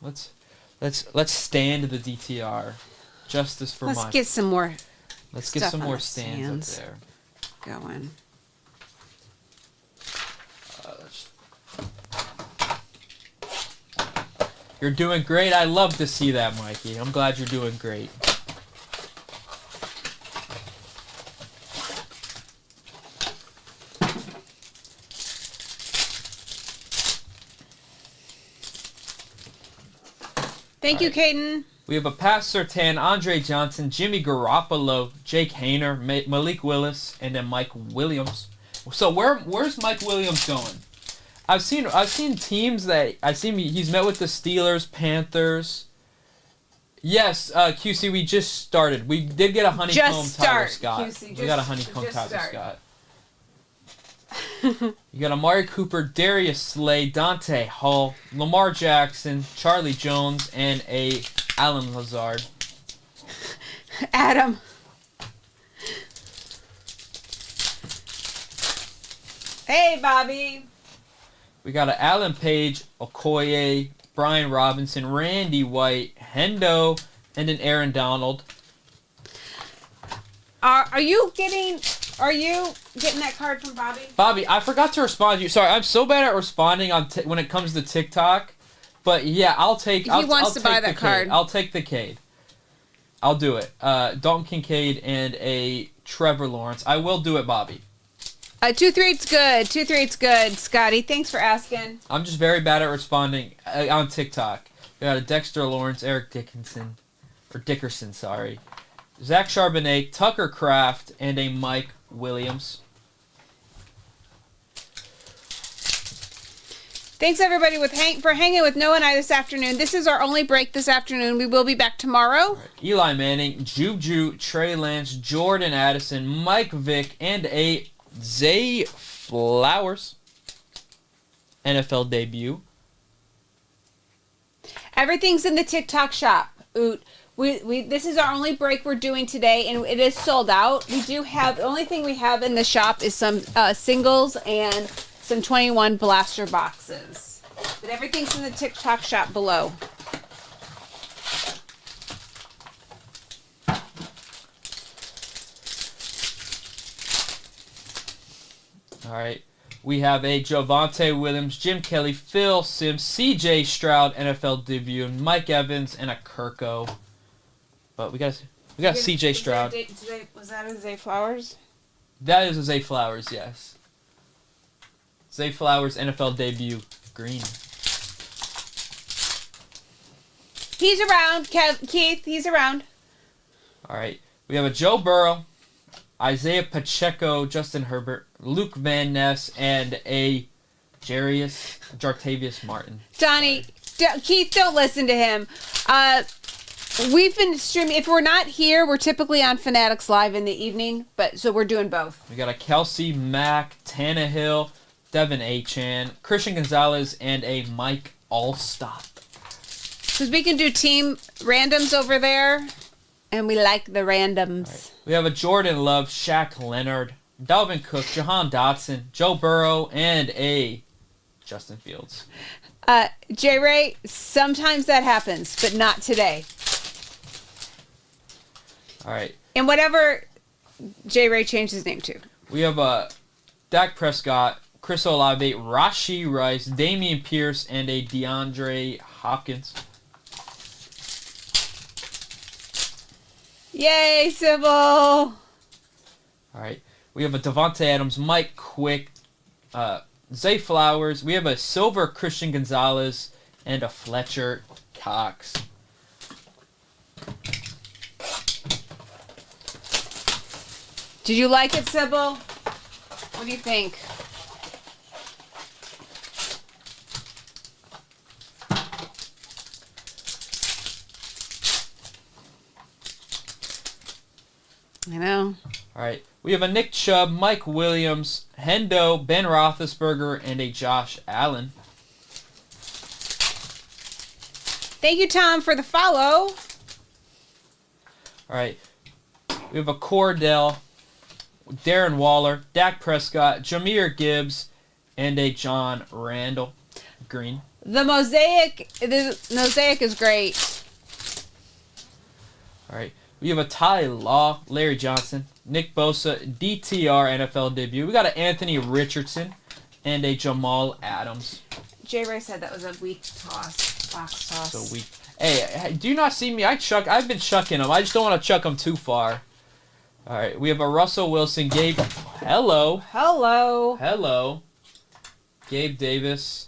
Let's stand the DTR. Justice for Let's Mike. get some more. Let's get stuff some on more the stands stands. up there. Going. You're doing great. I love to see that, Mikey. I'm glad you're doing great. Thank you, Caden. We have a Pat Surtain, Andre Johnson, Jimmy Garoppolo, Jake Hayner, Malik Willis, and then Mike Williams. So where's Mike Williams going? I've seen teams that he's met with the Steelers, Panthers. Yes, QC, we just started. We did get a honeycomb Tyler Scott. QC, we got a honeycomb Tyler start. Scott. You got Amari Cooper, Darius Slay, Dante Hall, Lamar Jackson, Charlie Jones, and a Alan Lazard. Adam. Hey, Bobby. We got a Alan Page, Okoye, Brian Robinson, Randy White, Hendo, and an Aaron Donald. Are you getting that card from Bobby? Bobby, I forgot to respond to you. Sorry, I'm so bad at responding when it comes to TikTok. But yeah, I'll take. He wants to buy that card. I'll take the Cade. I'll do it. Dalton Kincaid and a Trevor Lawrence. I will do it, Bobby. 2-3's good. 2-3's good. Scotty, thanks for asking. I'm just very bad at responding on TikTok. We got a Dexter Lawrence, Eric Dickerson, sorry. Zach Charbonnet, Tucker Kraft, and a Mike Williams. Thanks, everybody, for hanging with Noah and I this afternoon. This is our only break this afternoon. We will be back tomorrow. Right. Eli Manning, Juju, Trey Lance, Jordan Addison, Mike Vick, and a Zay Flowers NFL debut. Everything's in the TikTok shop. This is our only break we're doing today, and it is sold out. The only thing we have in the shop is some singles and some 21 blaster boxes. But everything's in the TikTok shop below. All right. We have a Javonte Williams, Jim Kelly, Phil Simms, CJ Stroud, NFL debut, Mike Evans, and a Kirko. But we got CJ Stroud. Was that a Zay Flowers? That is a Zay Flowers, yes. Zay Flowers, NFL debut, green. He's around, Keith. He's around. All right. We have a Joe Burrow, Isaiah Pacheco, Justin Herbert, Luke Van Ness, and a Jartavius Martin. Donnie, Keith, don't listen to him. We've been streaming. If we're not here, we're typically on Fanatics Live in the evening, so we're doing both. We got a Kelsey Mack, Tannehill, Devin Achane, Christian Gonzalez, and a Mike Allstott. Because we can do team randoms over there, and we like the randoms. Right. We have a Jordan Love, Shaq Leonard, Dalvin Cook, Jahan Dotson, Joe Burrow, and a Justin Fields. J-Ray, sometimes that happens, but not today. All right. And whatever J-Ray changed his name to. We have Dak Prescott, Chris Olave, Rashee Rice, Dameon Pierce, and a DeAndre Hopkins. Yay, Sybil! All right. We have a Devontae Adams, Mike Quick, Zay Flowers. We have a silver Christian Gonzalez and a Fletcher Cox. Did you like it, Sybil? What do you think? I know. All right. We have a Nick Chubb, Mike Williams, Hendo, Ben Roethlisberger, and a Josh Allen. Thank you, Tom, for the follow. All right. We have a Cordell, Darren Waller, Dak Prescott, Jahmyr Gibbs, and a John Randall Green. The mosaic is great. All right. We have a Ty Law, Larry Johnson, Nick Bosa, DTR NFL debut. We got an Anthony Richardson and a Jamal Adams. J. Ray said that was a weak toss. Box toss. So we. Hey, do you not see me? I've been chucking them. I just don't want to chuck them too far. All right, we have a Russell Wilson, Gabe. Hello. Hello. Gabe Davis,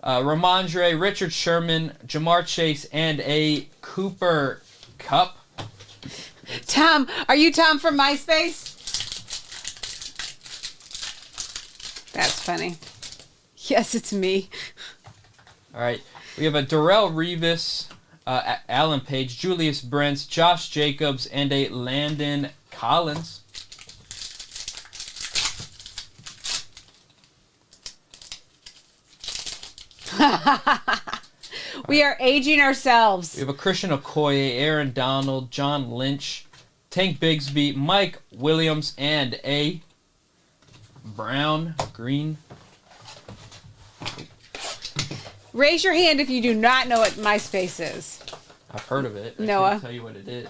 Ramondre, Richard Sherman, Jamar Chase, and a Cooper Kupp. Tom, are you Tom from MySpace? That's funny. Yes, it's me. All right, we have a Darrell Revis, Alan Page, Julius Brents, Josh Jacobs, and a Landon Collins. We are aging ourselves. We have a Christian Okoye, Aaron Donald, John Lynch, Tank Bigsby, Mike Williams, and a Brown Green. Raise your hand if you do not know what MySpace is. I've heard of it. I Noah. can't tell you what it is.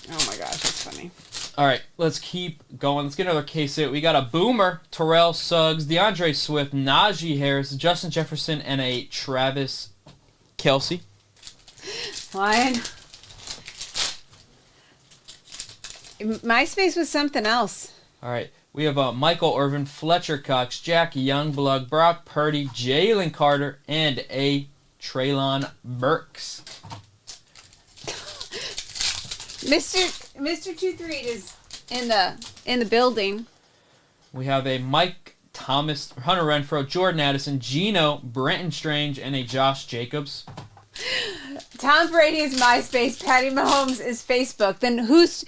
Oh my gosh, that's funny. All right, let's keep going. Let's get another case hit. We got a Boomer, Terrell Suggs, DeAndre Swift, Najee Harris, Justin Jefferson, and a Travis Kelce. Lion. MySpace was something else. All right, we have Michael Irvin, Fletcher Cox, Jack Youngblood, Brock Purdy, Jalen Carter, and a Treylon Burks. Mr. 23 is in the building. We have a Mike Thomas, Hunter Renfrow, Jordan Addison, Geno, Brenton Strange, and a Josh Jacobs. Tom Brady is MySpace. Patty Mahomes is Facebook. Then who's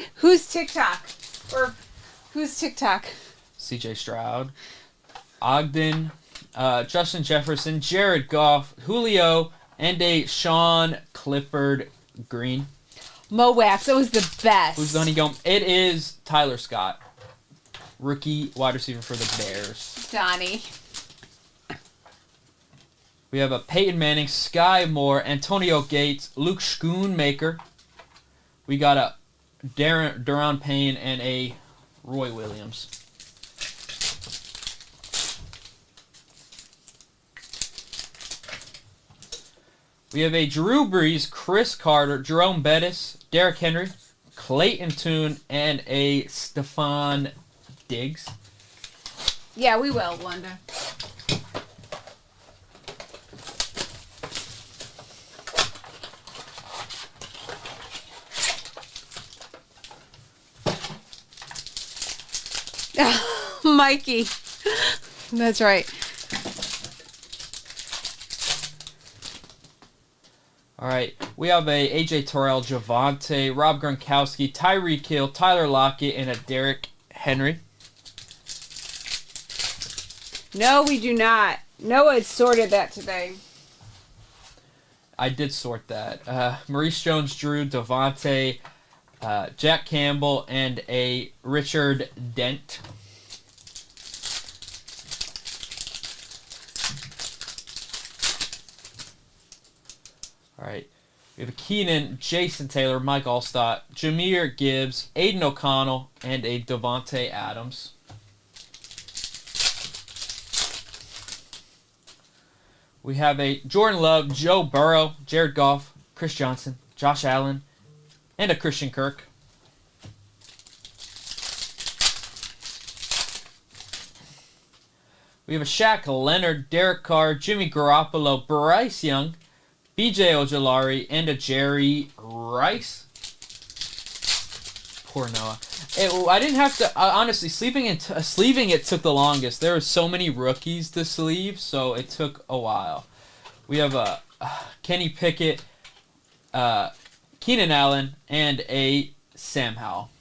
TikTok? Or who's TikTok? CJ Stroud, Ogden, Justin Jefferson, Jared Goff, Julio, and a Sean Clifford Green. Mo Wax. It was the best. Who's the honeycomb? It is Tyler Scott, rookie wide receiver for the Bears. Donnie. We have a Peyton Manning, Sky Moore, Antonio Gates, Luke Schoonmaker. We got a Daron Payne and a Roy Williams. We have a Drew Brees, Chris Carter, Jerome Bettis, Derrick Henry, Clayton Tune, and a Stephon Diggs. Yeah, we will, Wanda. Mikey. That's right. All right, we have a AJ Terrell, Javonte, Rob Gronkowski, Tyreek Hill, Tyler Lockett, and a Derrick Henry. No, we do not. Noah had sorted that today. I did sort that. Maurice Jones-Drew, Devontae, Jack Campbell, and a Richard Dent. All right. We have a Keenan, Jason Taylor, Mike Allstott, Jahmyr Gibbs, Aiden O'Connell, and a Devontae Adams. We have a Jordan Love, Joe Burrow, Jared Goff, Chris Johnson, Josh Allen, and a Christian Kirk. We have a Shaq Leonard, Derek Carr, Jimmy Garoppolo, Bryce Young, B.J. Ojolari, and a Jerry Rice. Poor Noah. I didn't have to, honestly, sleeving it took the longest. There were so many rookies to sleeve, so it took a while. We have a Kenny Pickett, Keenan Allen, and a Sam Howell.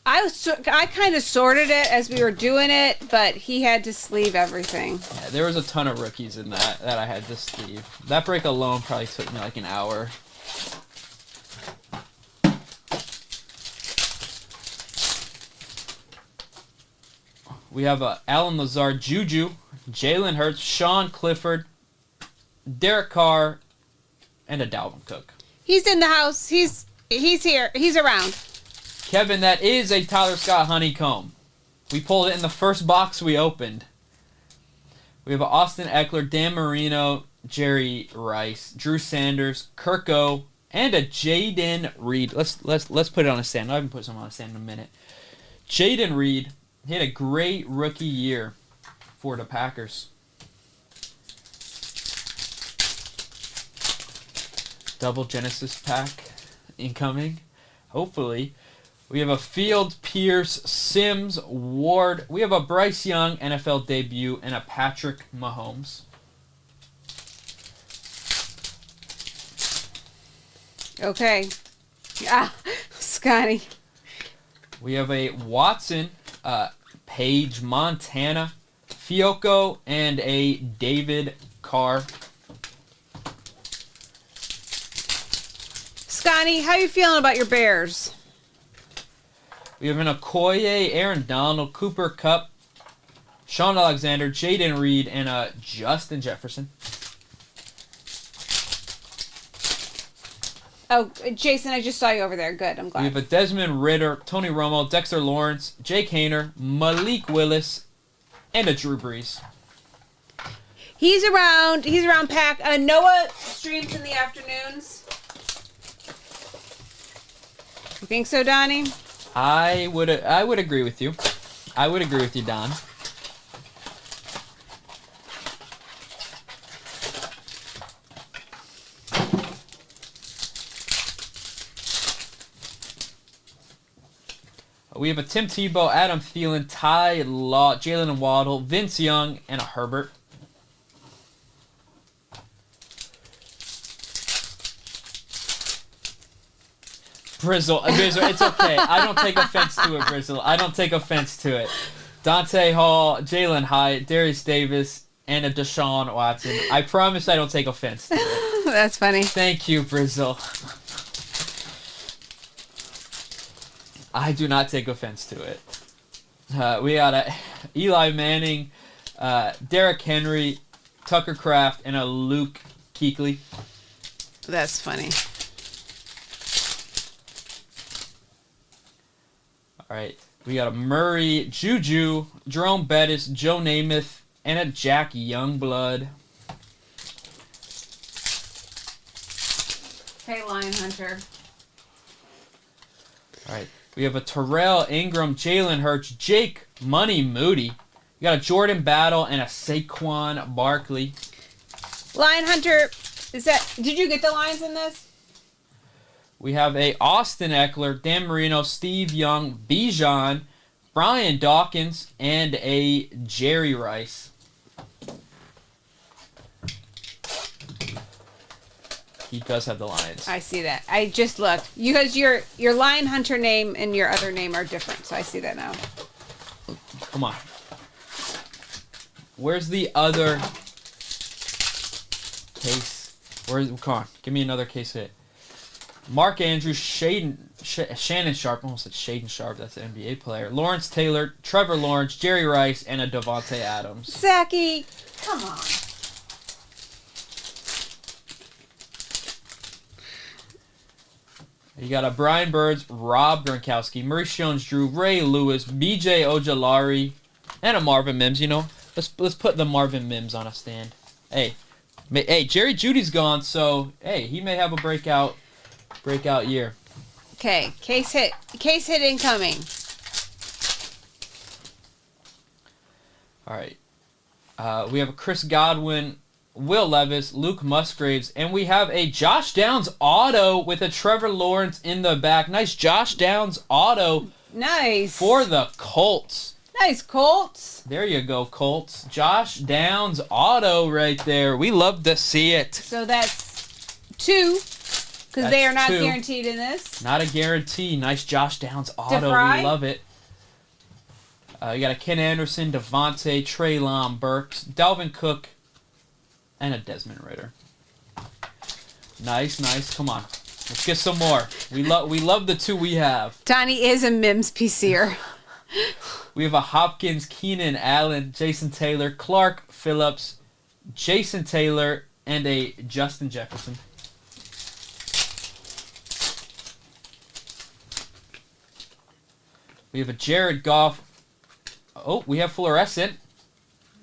I kind of sorted it as we were doing it, but he had to sleeve everything. Yeah, there was a ton of rookies in that I had to sleeve. That break alone probably took me like an hour. We have Alan Lazard, Juju, Jalen Hurts, Sean Clifford, Derek Carr, and a Dalvin Cook. He's in the house. He's here. He's around. Kevin, that is a Tyler Scott honeycomb. We pulled it in the first box we opened. We have a Austin Eckler, Dan Marino, Jerry Rice, Drew Sanders, Kirko, and a Jaden Reed. Let's put it on a stand. I haven't put some on a stand in a minute. Jaden Reed, he had a great rookie year for the Packers. Double Genesis pack incoming. Hopefully. We have a Field, Pierce, Sims, Ward. We have a Bryce Young NFL debut and a Patrick Mahomes. Okay. Scotty. We have a Watson, Page, Montana, Fiocco, and a David Carr. Scotty, how you feeling about your Bears? We have an Okoye, Aaron Donald, Cooper Kupp, Sean Alexander, Jaden Reed, and a Justin Jefferson. Oh, Jason, I just saw you over there. Good, I'm glad. We have a Desmond Ridder, Tony Romo, Dexter Lawrence, Jake Hayner, Malik Willis, and a Drew Brees. He's around. He's around Pack. Noah streams in the afternoons. You think so, Donnie? I would agree with you. I would agree with you, Don. We have a Tim Tebow, Adam Thielen, Ty Law, Jalen Waddle, Vince Young, and a Herbert. Brizzle, it's okay. I don't take offense to it, Brizzle. I don't take offense to it. Dante Hall, Jalen Hyatt, Darius Davis, and a Deshaun Watson. I promise I don't take offense to it. That's funny. Thank you, Brizzle. I do not take offense to it. We got a Eli Manning, Derrick Henry, Tucker Kraft, and a Luke Kuechly. That's funny. All right. We got a Murray, Juju, Jerome Bettis, Joe Namath, and a Jack Youngblood. Hey, Lion Hunter. All right. We have a Terrell Ingram, Jalen Hurts, Jake Money Moody. We got a Jordan Battle and a Saquon Barkley. Lion Hunter, did you get the lines in this? We have a Austin Eckler, Dan Marino, Steve Young, Bijan, Brian Dawkins, and a Jerry Rice. He does have the Lions. I see that. I just looked. Because your Lion Hunter name and your other name are different, so I see that now. Come on. Where's the other case? Come on, give me another case hit. Mark Andrews, Shannon Sharp, almost said Shaden Sharp, that's an NBA player. Lawrence Taylor, Trevor Lawrence, Jerry Rice, and a Devontae Adams. Zachy, come on. You got a Brian Birds, Rob Gronkowski, Maurice Jones-Drew, Ray Lewis, B.J. Ojolari, and a Marvin Mims. You know, let's put the Marvin Mims on a stand. Hey, Jerry Judy's gone, so hey, he may have a breakout year. Okay, case hit incoming. All right, we have a Chris Godwin, Will Levis, Luke Musgraves, and we have a Josh Downs auto with a Trevor Lawrence in the back. Nice Josh Downs auto. Nice. For the Colts. Nice, Colts. There you go, Colts. Josh Downs auto right there. We love to see it. So that's 2, because they are not 2. guaranteed in this. Not a guarantee. Nice Josh Downs auto. DeFry. We love it. You got a Ken Anderson, Devontae, Treylon Burks, Dalvin Cook, and a Desmond Ridder. Nice. Come on. Let's get some more. We love the 2 we have. Donnie is a Mims PCer. We have a Hopkins, Keenan Allen, Jason Taylor, Clark Phillips, Jason Taylor, and a Justin Jefferson. We have a Jared Goff. Oh, we have fluorescent.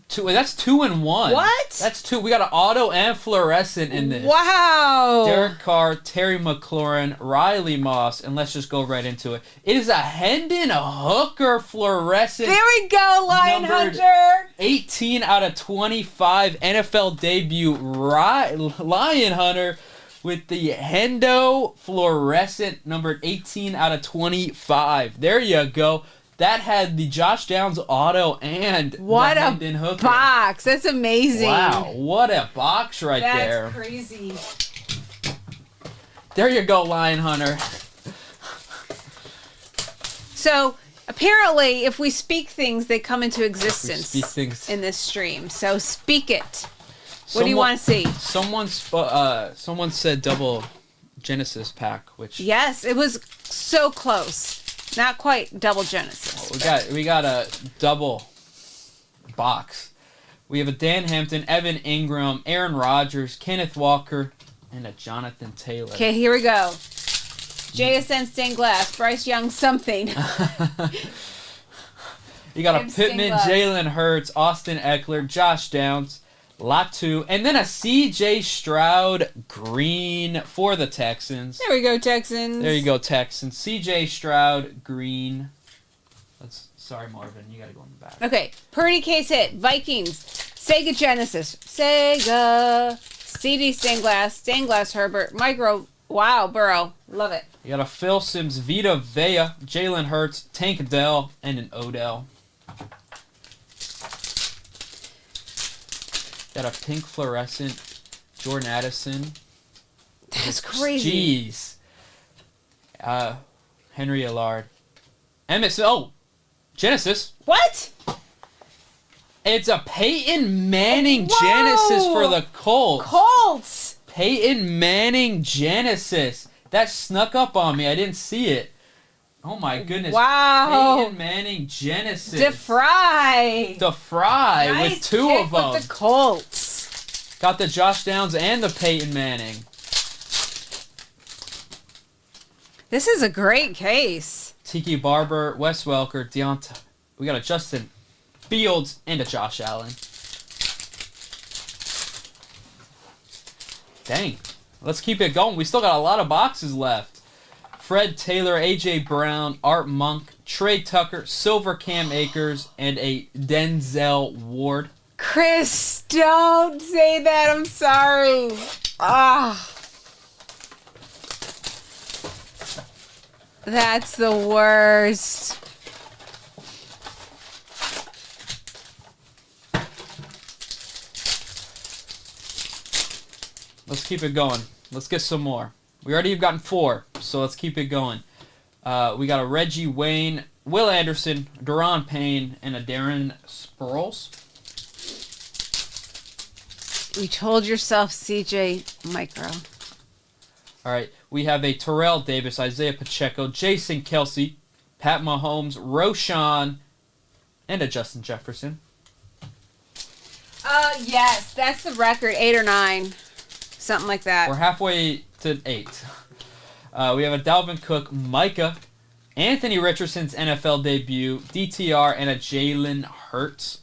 That's 2 in 1. What? That's 2. We got an auto and fluorescent in this. Wow. Derek Carr, Terry McLaurin, Riley Moss, and let's just go right into it. It is a Hendon Hooker fluorescent. There we go, Lion Numbered Hunter. 18 out of 25 NFL debut Lion Hunter with the Hendo fluorescent numbered 18 out of 25. There you go. That had the Josh Downs auto and What the a Hendon Hooker. box. That's amazing. Wow, what a box right there. That's crazy. There you go, Lion Hunter. So apparently, if we speak things, they come into existence speak things. in this stream. So speak it. What do you want to see? Someone said double Genesis pack, which Yes, it was so close. Not quite double Genesis. we got a double box. We have a Dan Hampton, Evan Ingram, Aaron Rodgers, Kenneth Walker, and a Jonathan Taylor. Okay, here we go. JSN stained glass, Bryce Young something. You got a Tim Pittman, Stinglass. Jalen Hurts, Austin Eckler, Josh Downs, Latu, and then a CJ Stroud green for the Texans. There we go, Texans. There you go, Texans. CJ Stroud green. Sorry, Marvin, you gotta go in the back. Okay, Purdy case hit. Vikings. Sega Genesis. Sega. CD stained glass Herbert. Micro. Wow, Burrow. Love it. You got a Phil Sims, Vita Vea, Jalen Hurts, Tank Dell, and an Odell. Got a pink fluorescent, Jordan Addison. That's crazy. Jeez. Henry Allard. Oh, Genesis. What? It's a Peyton Manning Whoa. Genesis for the Colts. Colts. Peyton Manning Genesis. That snuck up on me. I didn't see it. Oh my goodness. Wow. Peyton Manning Genesis. DeFry. DeFry Nice with 2 pick of them. with the Colts. Got the Josh Downs and the Peyton Manning. This is a great case. Tiki Barber, Wes Welker, Deonta. We got a Justin Fields and a Josh Allen. Dang. Let's keep it going. We still got a lot of boxes left. Fred Taylor, A.J. Brown, Art Monk, Trey Tucker, Silver Cam Akers, and a Denzel Ward. Chris, don't say that. I'm sorry. Ah. That's the worst. Let's keep it going. Let's get some more. We already have gotten 4, so let's keep it going. We got a Reggie Wayne, Will Anderson, Daron Payne, and a Darren Sproles. You told yourself, CJ Micro. All right, we have a Terrell Davis, Isaiah Pacheco, Jason Kelsey, Pat Mahomes, Roshan, and a Justin Jefferson. Yes, that's the record, 8 or 9, something like that. We're halfway to 8. We have a Dalvin Cook, Micah, Anthony Richardson's NFL debut, DTR, and a Jalen Hurts.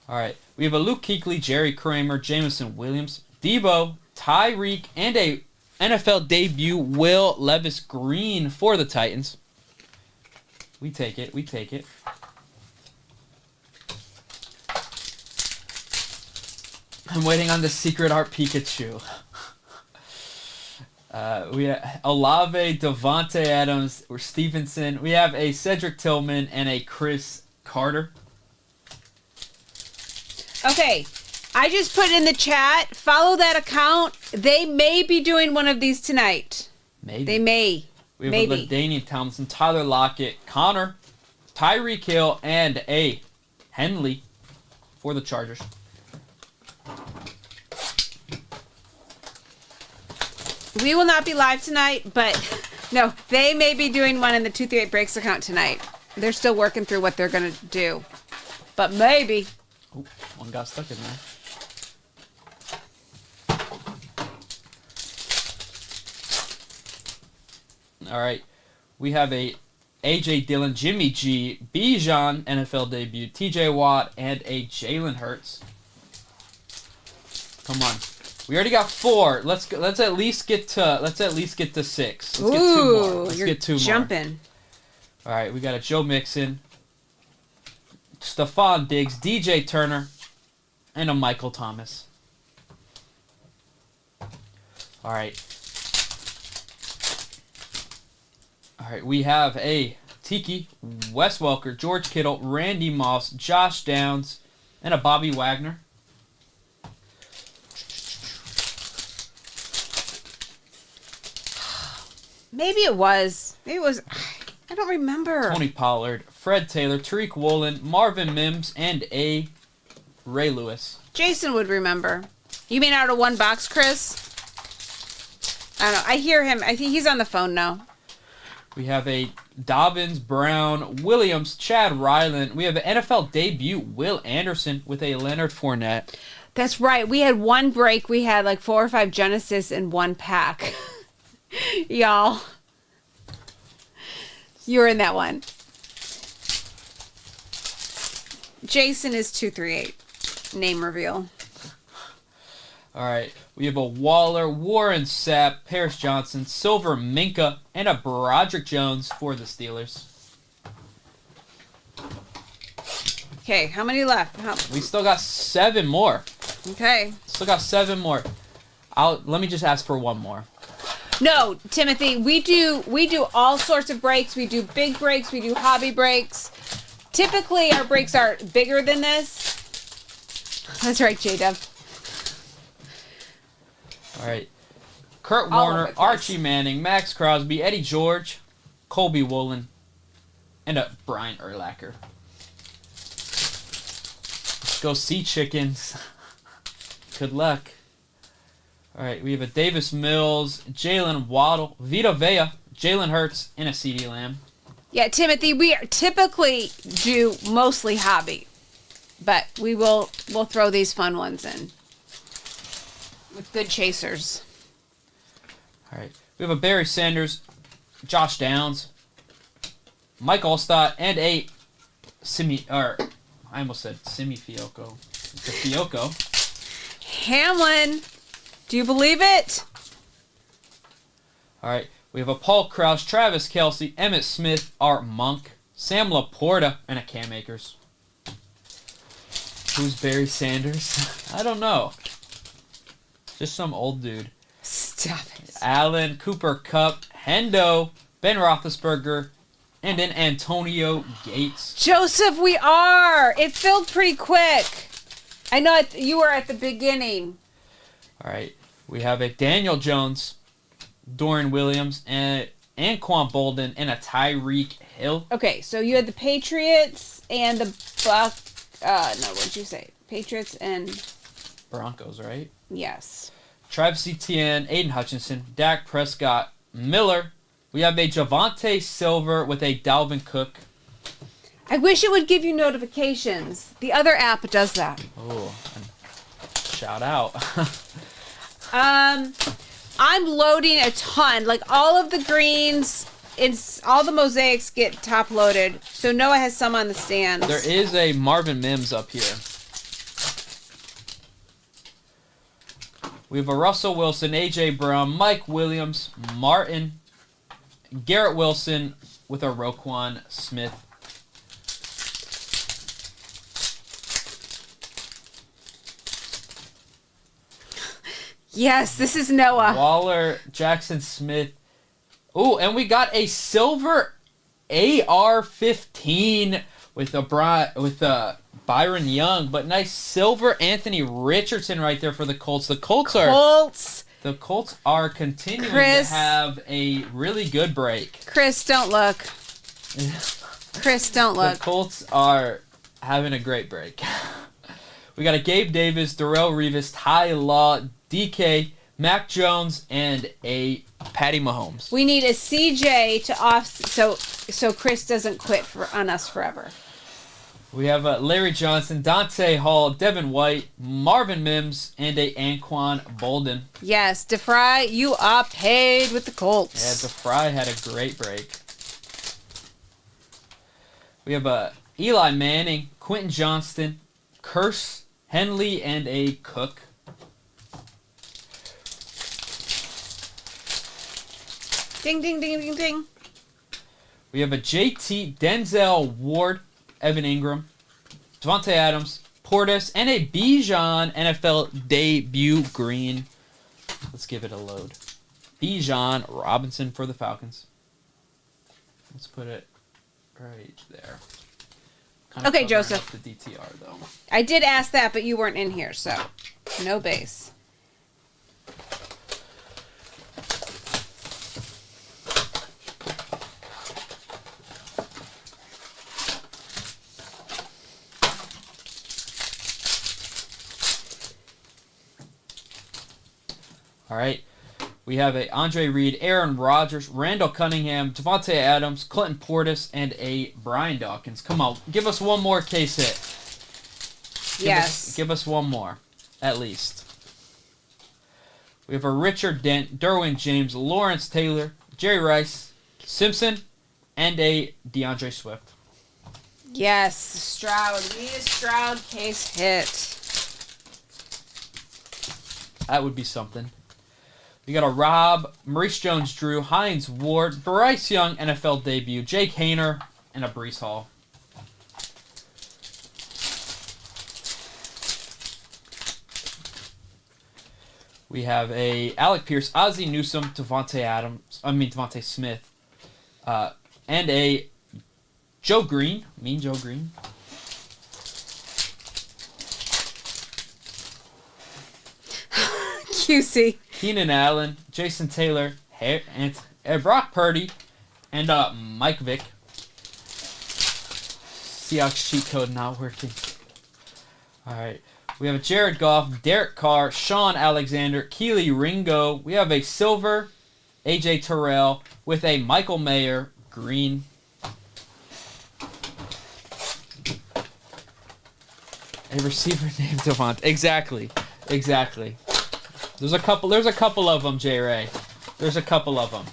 All right, we have a Luke Kuechly, Jerry Kramer, Jameson Williams, Debo, Tyreek, and a NFL debut, Will Levis Green for the Titans. We take it. We take it. I'm waiting on the Secret Art Pikachu. We have Olave, Devontae Adams, or Stevenson. We have a Cedric Tillman and a Chris Carter. Okay, I just put in the chat, follow that account. They may be doing one of these tonight. Maybe. They may. We have Maybe. a LaDainian Tomlinson, Tyler Lockett, Connor, Tyreek Hill, and a Henley for the Chargers. We will not be live tonight, but no, they may be doing one in the 238 Breaks account tonight. They're still working through what they're going to do. But maybe. Oh, one got stuck in there. All right. We have a A.J. Dillon, Jimmy G, Bijan NFL debut, T.J. Watt, and a Jalen Hurts. Come on. We already got 4. Let's at least get to 6. Let's get 2 more. Let's you're get 2 more. jumping. All right, we got a Joe Mixon, Stephon Diggs, DJ Turner, and a Michael Thomas. All right. All right, we have a Tiki, Wes Welker, George Kittle, Randy Moss, Josh Downs, and a Bobby Wagner. Maybe it was. I don't remember. Tony Pollard, Fred Taylor, Tariq Woolen, Marvin Mims, and a Ray Lewis. Jason would remember. You mean out of one box, Chris? I don't know. I hear him. I think he's on the phone now. We have a Dobbins, Brown, Williams, Chad Ryland. We have an NFL debut, Will Anderson, with a Leonard Fournette. That's right. We had one break. We had like 4 or 5 Genesis in one pack. Y'all. You were in that one. Jason is 238. Name reveal. All right. We have a Waller, Warren Sapp, Paris Johnson, Silver Minka, and a Broderick Jones for the Steelers. Okay, how many left? We still got 7 more. Okay. Still got 7 more. Let me just ask for one more. No, Timothy, we do all sorts of breaks. We do big breaks. We do hobby breaks. Typically, our breaks are bigger than this. That's right, J-Dub. All right. Kurt All Warner, over the place. Archie Manning, Max Crosby, Eddie George, Colby Woolen, and a Brian Urlacher. Let's go Sea Chickens. Good luck. All right, we have a Davis Mills, Jalen Waddle, Vita Vea, Jalen Hurts, and a CeeDee Lamb. Yeah, Timothy, we typically do mostly hobby, but we'll throw these fun ones in with good chasers. All right, we have a Barry Sanders, Josh Downs, Mike Allstott, and a I almost said Simi Fioco. It's a Fioco. Hamlin, do you believe it? All right, we have a Paul Krause, Travis Kelce, Emmitt Smith, Art Monk, Sam Laporta, and a Cam Akers. Who's Barry Sanders? I don't know. Just some old dude. Stop it. Allen, Cooper Kupp, Hendo, Ben Roethlisberger, and then Antonio Gates. Joseph, we are. It filled pretty quick. I know you were at the beginning. All right, we have a Daniel Jones, Dorian Williams, and Anquan Bolden, and a Tyreek Hill. Okay, so you had the Patriots and the what'd you say? Patriots and Broncos, right? yes. Travis Etienne, Aiden Hutchinson, Dak Prescott, Miller. We have a Javonte Silver with a Dalvin Cook. I wish it would give you notifications. The other app does that. Oh, shout out. I'm loading a ton. Like all of the greens, all the mosaics get top loaded. So Noah has some on the stands. There is a Marvin Mims up here. We have a Russell Wilson, A.J. Brown, Mike Williams, Martin, Garrett Wilson with a Roquan Smith. Yes, this is Noah. Waller, Jackson Smith. Ooh, and we got a silver AR-15 with a Byron Young, but nice silver Anthony Richardson right there for the Colts. The Colts are continuing Chris, to have a really good break. Chris, don't look. Chris, don't look. The Colts are having a great break. We got a Gabe Davis, Darrell Revis, Ty Law, DK, Mac Jones, and a Patty Mahomes. We need a CJ to off so Chris doesn't quit on us forever. We have Larry Johnson, Dante Hall, Devin White, Marvin Mims, and a Anquan Bolden. Yes, DeFry, you are paid with the Yeah, Colts. DeFry had a great break. We have Eli Manning, Quentin Johnston, Curse, Henley, and a Cook. Ding, ding, ding, ding, ding. We have a JT, Denzel Ward, Evan Ingram, Devontae Adams, Portis, and a Bijan NFL debut green. Let's give it a load. Bijan Robinson for the Falcons. Let's put it right there. Kinda Okay, covering Joseph. up the DTR though. I did ask that, but you weren't in here, so no base. All right. We have a Andre Reed, Aaron Rodgers, Randall Cunningham, Devontae Adams, Clinton Portis, and a Brian Dawkins. Come on, give us one more case hit. Yes. Give us one more, at least. We have a Richard Dent, Derwin James, Lawrence Taylor, Jerry Rice, Simpson, and a DeAndre Swift. Yes, Stroud. We need a Stroud case hit. That would be something. We got a Rob, Maurice Jones-Drew, Hines Ward, Bryce Young, NFL debut, Jake Hayner, and a Brees Hall. We have a Alec Pierce, Ozzie Newsome, Devontae Smith, and a Joe Green, Mean Joe Green. QC. Keenan Allen, Jason Taylor, and Brock Purdy, and Mike Vick. Seahawks cheat code not working. All right. We have a Jared Goff, Derek Carr, Sean Alexander, Keely Ringo. We have a silver AJ Terrell with a Michael Mayer green. A receiver named Devont. Exactly. There's a couple of them, J. Ray. There's a couple of them.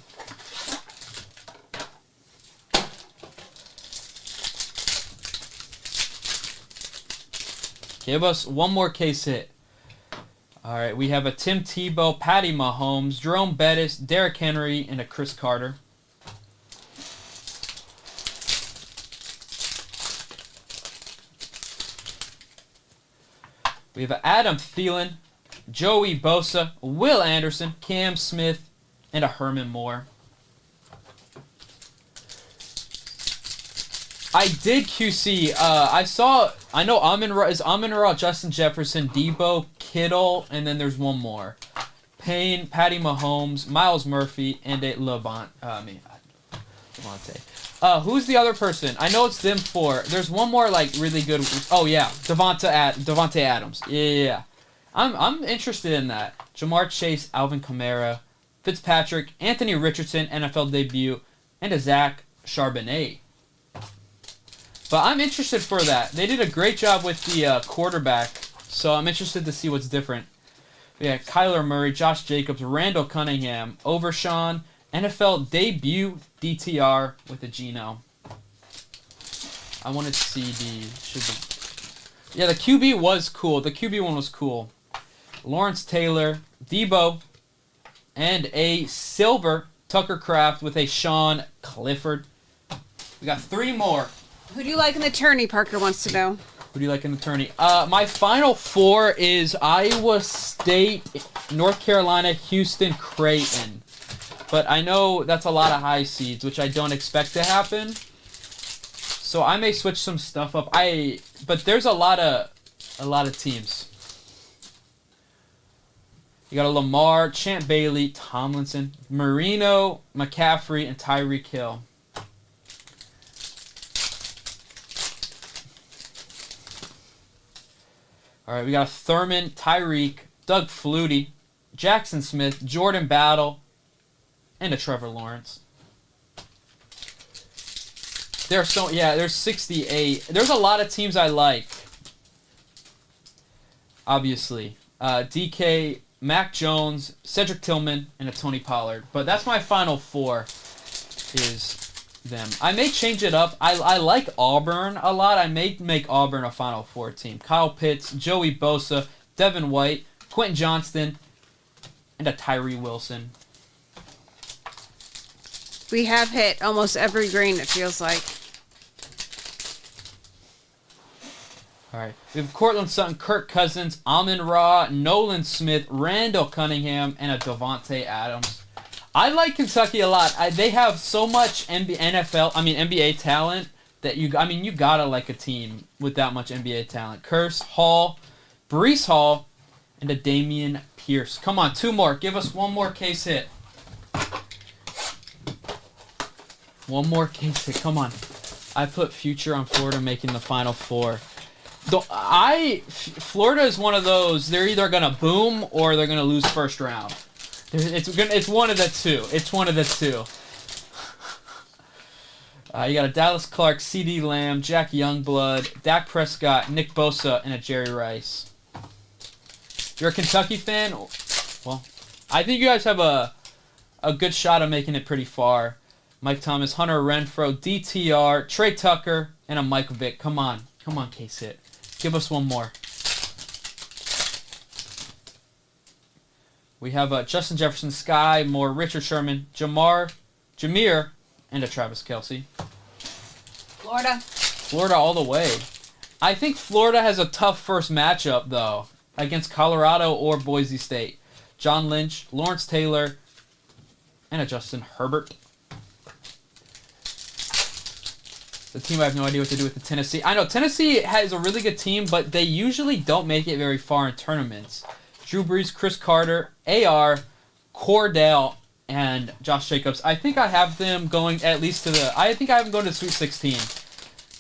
Give us one more case hit. All right, we have a Tim Tebow, Patty Mahomes, Jerome Bettis, Derrick Henry, and a Chris Carter. We have a Adam Thielen, Joey Bosa, Will Anderson, Cam Smith, and a Herman Moore. I did QC. I know Amon-Ra, Justin Jefferson, Debo, Kittle, and then there's one more. Payne, Patty Mahomes, Miles Murphy, and a Levante. Who's the other person? I know it's them four. There's one more really good. Oh yeah, Devontae Adams. Yeah. I'm interested in that. Jamar Chase, Alvin Kamara, Fitzpatrick, Anthony Richardson, NFL debut, and a Zach Charbonnet. But I'm interested for that. They did a great job with the quarterback, so I'm interested to see what's different. Yeah, Kyler Murray, Josh Jacobs, Randall Cunningham, Overshawn, NFL debut DTR with a Geno. I wanted to see the QB was cool. The QB one was cool. Lawrence Taylor, Debo, and a silver Tucker Kraft with a Sean Clifford. We got three more. Who do you like in the tourney, Parker wants to know. Who do you like in the tourney? My final four is Iowa State, North Carolina, Houston, Creighton. But I know that's a lot of high seeds, which I don't expect to happen. So I may switch some stuff up. But there's a lot of teams. You got a Lamar, Champ Bailey, Tomlinson, Marino, McCaffrey, and Tyreek Hill. All right, we got Thurman, Tyreek, Doug Flutie, Jackson Smith, Jordan Battle, and a Trevor Lawrence. There's 68. There's a lot of teams I like. Obviously. DK, Mac Jones, Cedric Tillman, and a Tony Pollard. But that's my final four is them. I may change it up. I like Auburn a lot. I may make Auburn a Final Four team. Kyle Pitts, Joey Bosa, Devin White, Quentin Johnston, and a Tyree Wilson. We have hit almost every green, it feels like. All right. We have Cortland Sutton, Kirk Cousins, Amon-Ra, Nolan Smith, Randall Cunningham, and a Devontae Adams. I like Kentucky a lot. They have so much NBA talent that you gotta like a team with that much NBA talent. Curse, Hall, Breece Hall, and a Damian Pierce. Come on, two more. Give us one more case hit. One more case hit. Come on. I put future on Florida making the Final Four. Florida is one of those. They're either gonna boom or they're gonna lose first round. It's one of the two. It's one of the two. You got a Dallas Clark, C.D. Lamb, Jack Youngblood, Dak Prescott, Nick Bosa, and a Jerry Rice. If you're a Kentucky fan, well, I think you guys have a good shot of making it pretty far. Mike Thomas, Hunter Renfrow, DTR, Trey Tucker, and a Mike Vick. Come on, K-Sit. Give us one more. We have Justin Jefferson, Sky Moore, Richard Sherman, Jameer, and a Travis Kelce. Florida all the way. I think Florida has a tough first matchup, though, against Colorado or Boise State. John Lynch, Lawrence Taylor, and a Justin Herbert. The team I have no idea what to do with the Tennessee. I know Tennessee has a really good team, but they usually don't make it very far in tournaments. Drew Brees, Chris Carter, AR, Cordell, and Josh Jacobs. I think I have them going at least I think I have them going to Sweet 16.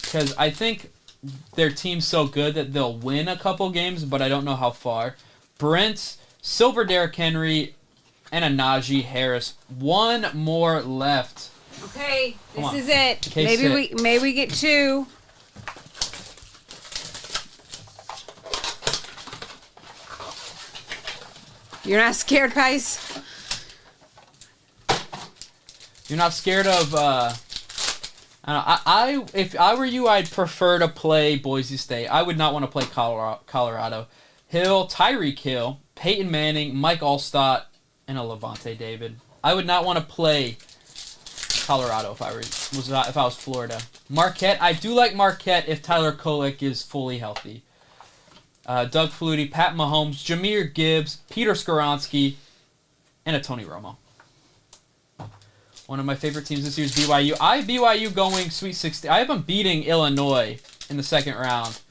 Because I think their team's so good that they'll win a couple games, but I don't know how far. Brent, Silver Derrick Henry, and a Najee Harris. One more left. Okay, this is it. Case Maybe we get two. You're not scared, Pice? You're not scared of I don't know, if I were you, I'd prefer to play Boise State. I would not want to play Colorado. Hill, Tyreek Hill, Peyton Manning, Mike Allstott, and a Levante David. I would not want to play Colorado if I was Florida. Marquette, I do like Marquette if Tyler Kolek is fully healthy. Doug Flutie, Pat Mahomes, Jahmyr Gibbs, Peter Skoronski, and a Tony Romo. One of my favorite teams this year is BYU. I have BYU going Sweet 16. I have them beating Illinois in the second round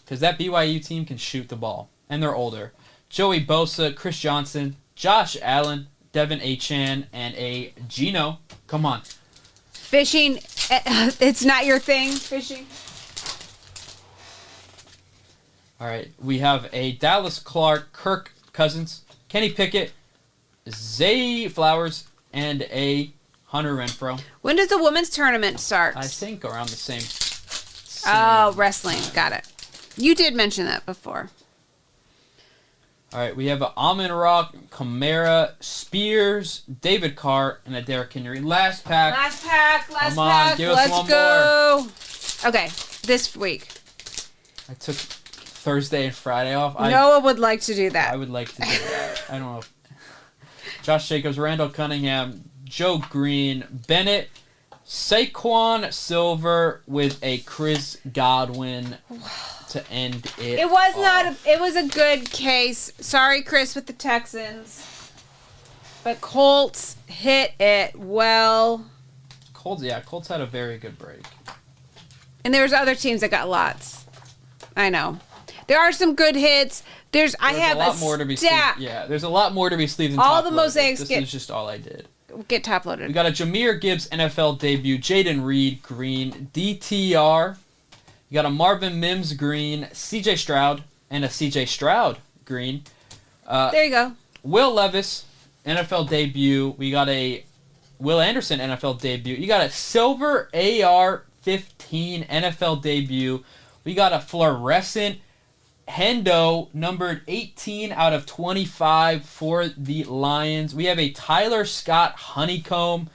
because that BYU team can shoot the ball, and they're older. Joey Bosa, Chris Johnson, Josh Allen, Devin Achane, and a Geno. Come on. Fishing, it's not your thing, fishing? All right, we have a Dallas Clark, Kirk Cousins, Kenny Pickett, Zay Flowers, and a Hunter Renfrow. When does the women's tournament start? I think around the same. Oh, wrestling. Got it. You did mention that before. All right, we have a Amon-Ra, Kamara, Spears, David Carr, and a Derrick Henry. Last pack. Come on, give us Let's one go. More. Okay, this week. I took Thursday and Friday off. Noah would like to do that. I would like to do that. I don't know. Josh Jacobs, Randall Cunningham, Joe Green, Bennett, Saquon Silver with a Chris Godwin to end it. It was off. it was a good case. Sorry, Chris, with the Texans. But Colts hit it well. Colts had a very good break. And there's other teams that got lots. I know. There are some good hits. There's I have a lot more to be stack. Yeah, there's a lot more to be sleeved in all top the mosaics. This is just all I did. Get top loaded. We got a Jahmyr Gibbs NFL debut, Jaden Reed green, DTR. You got a Marvin Mims green, CJ Stroud, and a CJ Stroud green. There you go. Will Levis NFL debut. We got a Will Anderson NFL debut. You got a silver AR 15 NFL debut. We got a fluorescent Hendo numbered 18 out of 25 for the Lions. We have a Tyler Scott Honeycomb,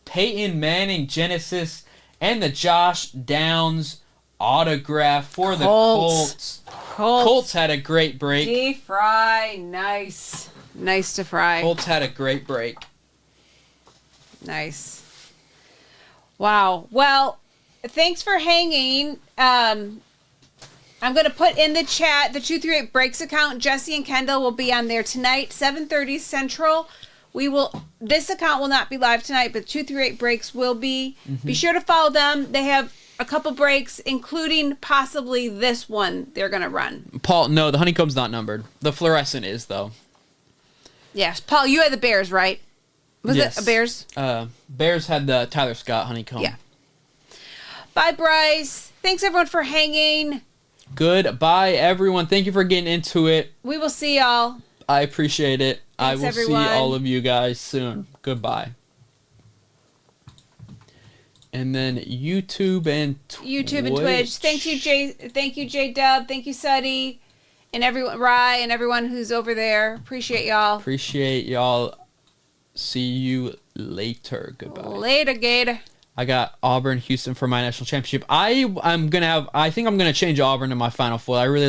Peyton Manning Genesis, and the Josh Downs autograph for the Colts. Colts had a great break. D-Fry, nice. Nice to Fry. Colts had a great break. Nice. Wow. Well, thanks for hanging. I'm going to put in the chat the 238 Breaks account. Jesse and Kendall will be on there tonight, 7:30 Central. This account will not be live tonight, but 238 Breaks will be. Mm-hmm. Be sure to follow them. They have a couple breaks, including possibly this one they're going to run. Paul, no, the Honeycomb's not numbered. The fluorescent is, though. Yes. Paul, you had the Bears, right? Was it a Bears? Bears had the Tyler Scott Honeycomb. Yeah. Bye, Bryce. Thanks, everyone, for hanging. Goodbye, everyone. Thank you for getting into it. We will see y'all. I appreciate it. Thanks, I will everyone. see all of you guys soon. Goodbye. And then YouTube and Twitch. Thank you, J Dub. Thank you, Suddy, and everyone, Rye, and everyone who's over there. Appreciate y'all. See you later. Goodbye. Later, Gator. I got Auburn, Houston for my national championship. I think I'm gonna change Auburn to my Final Four. I really